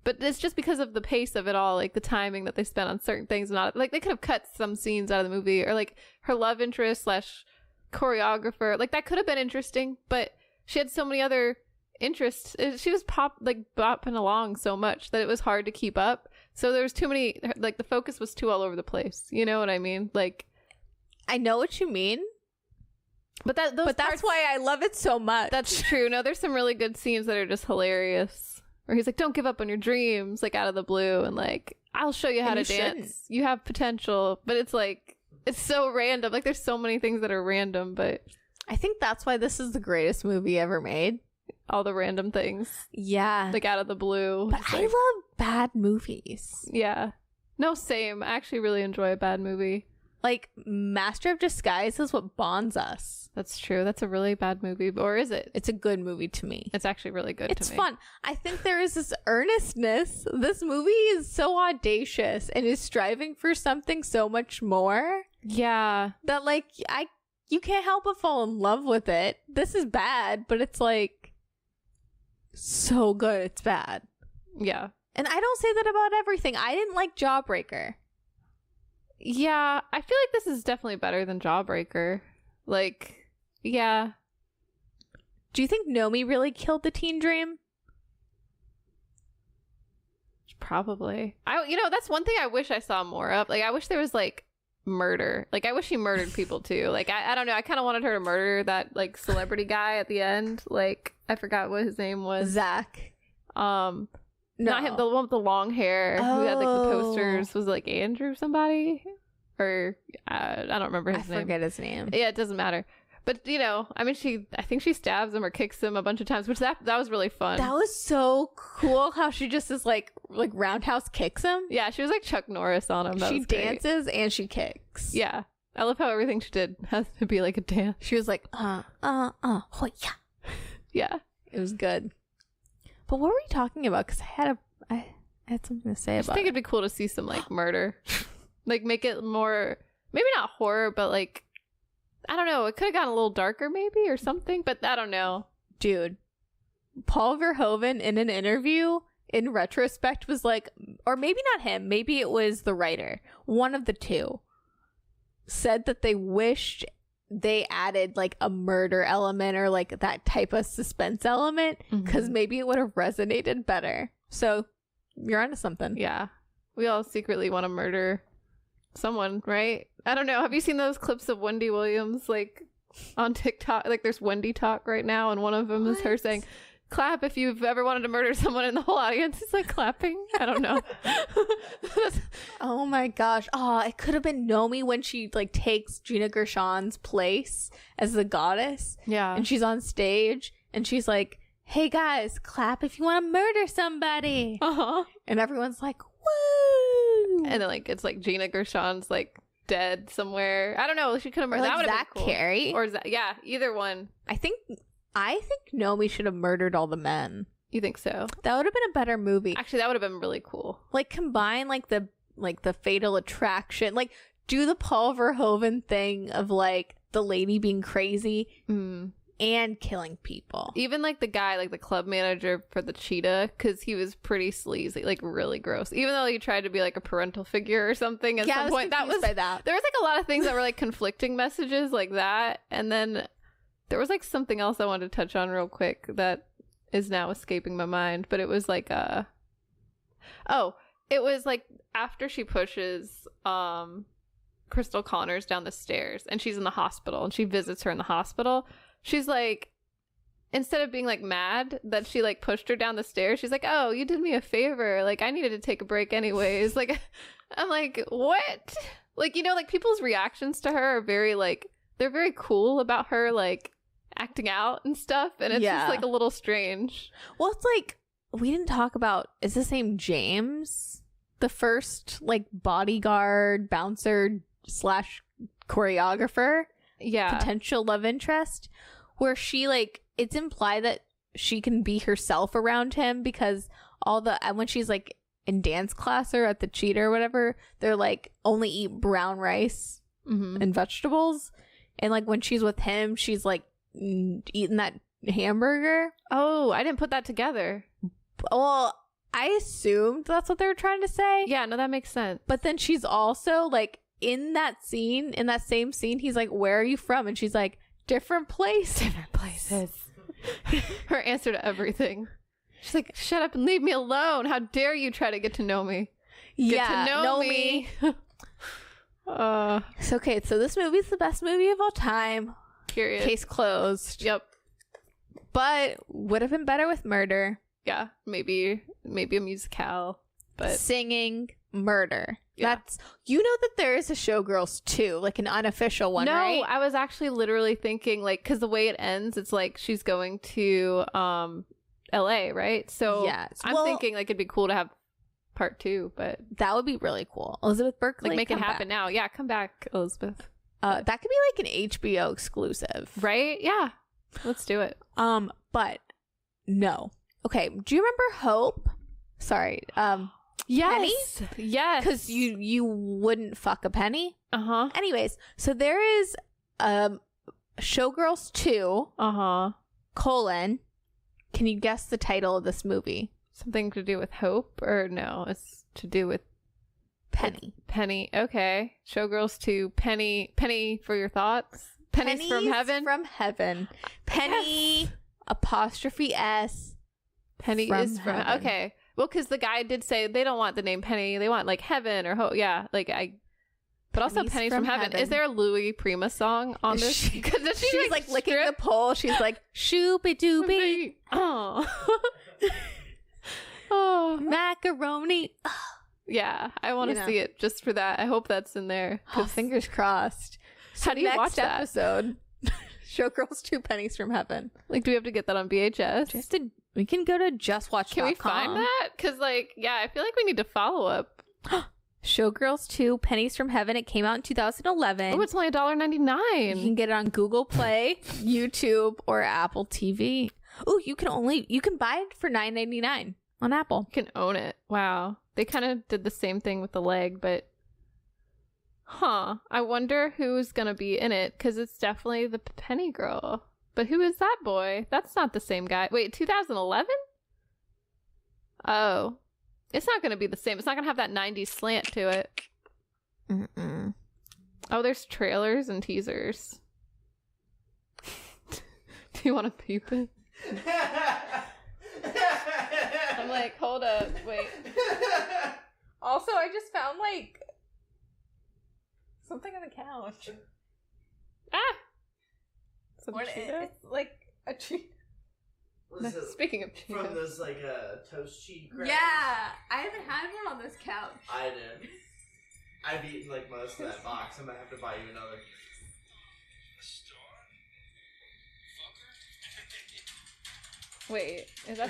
But it's just because of the pace of it all, like the timing that they spent on certain things. Not like they could have cut some scenes out of the movie, or like her love interest / choreographer. Like that could have been interesting, but she had so many other interests. She was bopping along so much that it was hard to keep up. So there was too many, like the focus was too all over the place. You know what I mean? Like, I know what you mean. But that's why I love it so much. That's true. No, there's some really good scenes that are just hilarious. Where he's like, "Don't give up on your dreams," like out of the blue, and like, "I'll show you how to dance. Shouldn't. You have potential." But it's like, it's so random. Like, there's so many things that are random, but I think that's why this is the greatest movie ever made. All the random things. Yeah. Like out of the blue. But I love bad movies. Yeah. No, same. I actually really enjoy a bad movie. Like, Master of Disguise is what bonds us. That's true. That's a really bad movie. Or is it? It's a good movie to me. It's actually really good to me. It's fun. I think there is this earnestness. This movie is so audacious and is striving for something so much more. Yeah. That, like, you can't help but fall in love with it. This is bad, but it's, like, so good it's bad. Yeah. And I don't say that about everything. I didn't like Jawbreaker. Yeah, I feel like this is definitely better than Jawbreaker. Like, yeah. Do you think Nomi really killed the teen dream? Probably. That's one thing I wish I saw more of. Like, I wish there was, like, murder. Like, I wish she murdered people, too. Like, I don't know. I kind of wanted her to murder that, like, celebrity guy at the end. Like, I forgot what his name was. Zach. No. Not him, the one with the long hair who had like the posters. Was it like Andrew somebody? Or I don't remember his name. I forget his name. Yeah, it doesn't matter. But I mean, I think she stabs him or kicks him a bunch of times, which that was really fun. That was so cool how she just is like roundhouse kicks him. Yeah, she was like Chuck Norris on him. She dances and she kicks. Yeah. I love how everything she did has to be like a dance. She was like, yeah. Yeah. It was good. But what were we talking about? Because I had something to say about it. I think it'd be cool to see some like murder. Like make it more, maybe not horror, but like, I don't know. It could have gotten a little darker maybe or something, but I don't know. Dude, Paul Verhoeven in an interview in retrospect was like, or maybe not him, maybe it was the writer, one of the two, said that they wished they added like a murder element or like that type of suspense element because maybe it would have resonated better. So you're onto something. Yeah. We all secretly want to murder someone, right? I don't know. Have you seen those clips of Wendy Williams like on TikTok? Like there's Wendy Talk right now, and one of them is her saying, clap if you've ever wanted to murder someone, in the whole audience is like clapping. I don't know. Oh my gosh. Oh, it could have been Nomi when she like takes Gina Gershon's place as the goddess. Yeah. And she's on stage and she's like, hey guys, clap if you want to murder somebody. Uh-huh. And everyone's like, woo. And then like it's like Gina Gershon's like dead somewhere. I don't know. She could have murdered. Like That would have Zach been cool. Carey. Or Zach. Yeah, either one. I think Nomi should have murdered all the men. You think so? That would have been a better movie. Actually, that would have been really cool. Like combine like the fatal attraction, like do the Paul Verhoeven thing of like the lady being crazy and killing people. Even like the guy, like the club manager for the cheetah, because he was pretty sleazy, like really gross. Even though he tried to be like a parental figure or something at some point. There was like a lot of things that were like conflicting messages like that. And then there was like something else I wanted to touch on real quick that is now escaping my mind, but it was like it was like after she pushes Crystal Connors down the stairs and she's in the hospital and she visits her in the hospital, she's like, instead of being like mad that she like pushed her down the stairs, she's like, oh, you did me a favor, like I needed to take a break anyways. Like I'm like, what? Like, like people's reactions to her are very like, they're very cool about her like acting out and stuff, and it's just like a little strange. Well, it's like we didn't talk about, is his name James, the first like bodyguard bouncer / choreographer, potential love interest, where she like, it's implied that she can be herself around him because when she's like in dance class or at the cheetah or whatever, they're like only eat brown rice and vegetables, and like when she's with him she's like eating that hamburger. Oh, I didn't put that together. Well, I assumed that's what they were trying to say. Yeah, no, that makes sense. But then she's also like in that same scene, he's like, where are you from? And she's like, different places. Her answer to everything. She's like, shut up and leave me alone. How dare you try to get to know me? Get to know me. Okay, so this movie's the best movie of all time. Period. Case closed. Yep. But would have been better with murder. Yeah, maybe a musicale, but singing, murder. Yeah. That's, you know that there is a Showgirls 2, like an unofficial one, no, right? I was actually literally thinking like, because the way it ends, it's like she's going to LA, right? So Yes. I'm thinking like it'd be cool to have part 2, but That would be really cool. Elizabeth Berkley, like make it come happen back. now. Yeah, come back, Elizabeth. That could be like an HBO exclusive. Right? Yeah. Let's do it. But no. Okay, do you remember Hope? Sorry. Yes. Yes. Because you wouldn't fuck a penny. Uh-huh. Anyways, so there is Showgirls 2, colon. Can you guess the title of this movie? Something to do with hope, or no? It's to do with Penny. Penny. Okay. Showgirls 2. Penny for your thoughts. Pennies from heaven. From heaven. Penny apostrophe S. Penny from is from heaven. okay. Well, because the guy did say they don't want the name Penny, they want like heaven or hope. Yeah, like but also Pennies Pennies from from heaven. heaven. Is there a Louis Prima song on this? She- Because She's like licking the pole. She's like, shoopy doopy. Oh. Oh. Macaroni. Yeah, I want You to know. see it just for that. I hope that's in there. Oh, fingers crossed. How do you next watch that? episode? Showgirls 2 Pennies from Heaven. Like, do we have to get that on VHS? We can go to justwatch.com. Can we find that? Because, like, yeah, I feel like we need to follow up. Showgirls 2 Pennies from Heaven. It came out in 2011. Oh, it's only You can $1.99. get it on Google Play, YouTube, or Apple TV. Oh, you can buy it for $9.99 on Apple. You can own it. Wow. They kind of did the same thing with the leg, but I wonder who's gonna be in it, because it's definitely the Penny girl. But who is that boy? That's not the same guy. Wait, 2011? Oh, it's not gonna be the same. It's not gonna have that 90s slant to it. Mm-mm. Oh, there's trailers and teasers. Do you want to peep it? I'm like, hold up, wait. Also, I just found like something on the couch. Ah! Some Cheeto? It's like a treat. Was it Speaking of from Cheeto. those like toast cheese crackers? Yeah, I haven't had one on this couch. I did. I've eaten like most of that box. I'm gonna have to buy you another. Wait, is that?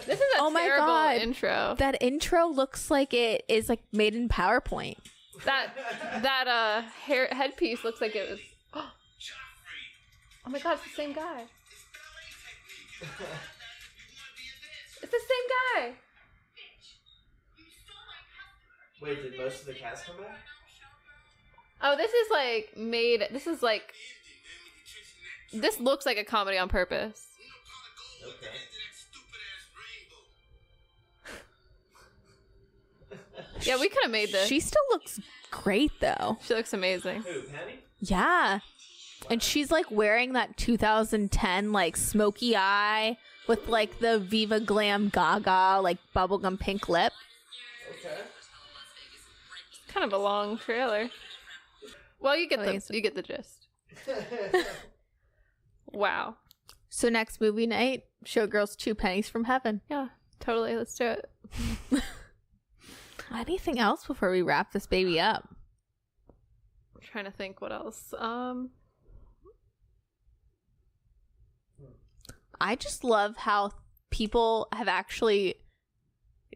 This is a Oh my terrible God. intro. That intro looks like it is like made in PowerPoint. That hair headpiece looks like it was. Oh my God, it's the same guy. It's the same guy. Wait, did most of the cast come back? Oh, this is like made. This is like. This looks like a comedy on purpose. Okay. Yeah, we could have made this. She still looks great though. She looks amazing. Who, Penny? Yeah. And she's like wearing that 2010 like smoky eye with like the Viva Glam Gaga like bubblegum pink lip. Okay. Kind of a long trailer. Well, you get the gist. Wow. So next movie night, Showgirls 2 Pennies from Heaven. Yeah, totally. Let's do it. Anything else before we wrap this baby up? I'm trying to think what else. I just love how people have actually,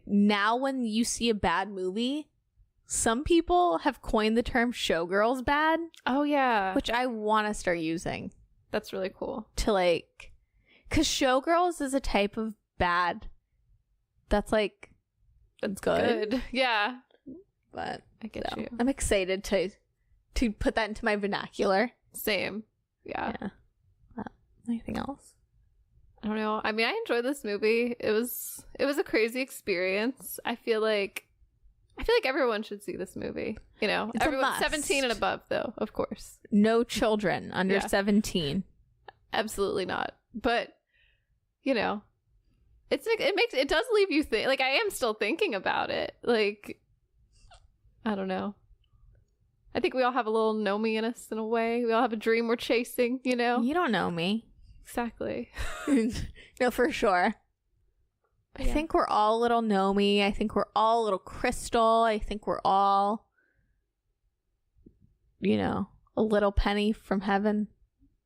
now when you see a bad movie, some people have coined the term showgirls bad, Oh yeah, which I want to start using that's really cool. to like, because showgirls is a type of bad that's like, it's good. Yeah, But I get so, you. I'm excited to put that into my vernacular. Same. Yeah. Anything else? I don't know. I mean, I enjoyed this movie. It was a crazy experience. I feel like everyone should see this movie. You know, It's a everyone must. 17 and above, though, of course. No children under Yeah. 17. Absolutely not. But you know, it does leave you think. Like, I am still thinking about it. Like, I don't know. I think we all have a little Nomi in us in a way. We all have a dream we're chasing. You know, You don't know me. exactly. No, for sure. I think we're all a little Nomi. I think we're all a little Crystal. I think we're all, you know, a little Penny from heaven.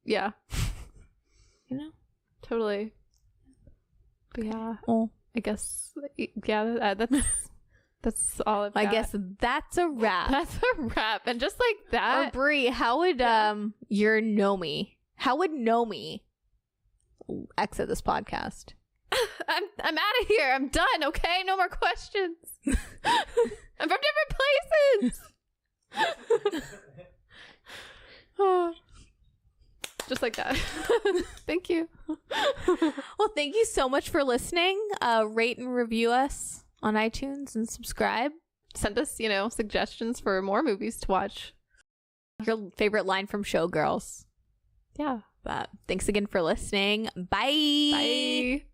Yeah. You know? Totally. But yeah. Oh. I guess, yeah, that's all I've got. I guess that's a wrap. That's a wrap. And just like that. Or Brie, how would your Nomi, how would Nomi exit this podcast? I'm out of here. I'm done. Okay, no more questions. I'm from different places. Oh. Just like that. Thank you. Well, thank you so much for listening. Rate and review us on iTunes and subscribe. Send us, you know, suggestions for more movies to watch. Your favorite line from Showgirls. Yeah. But thanks again for listening. Bye. Bye.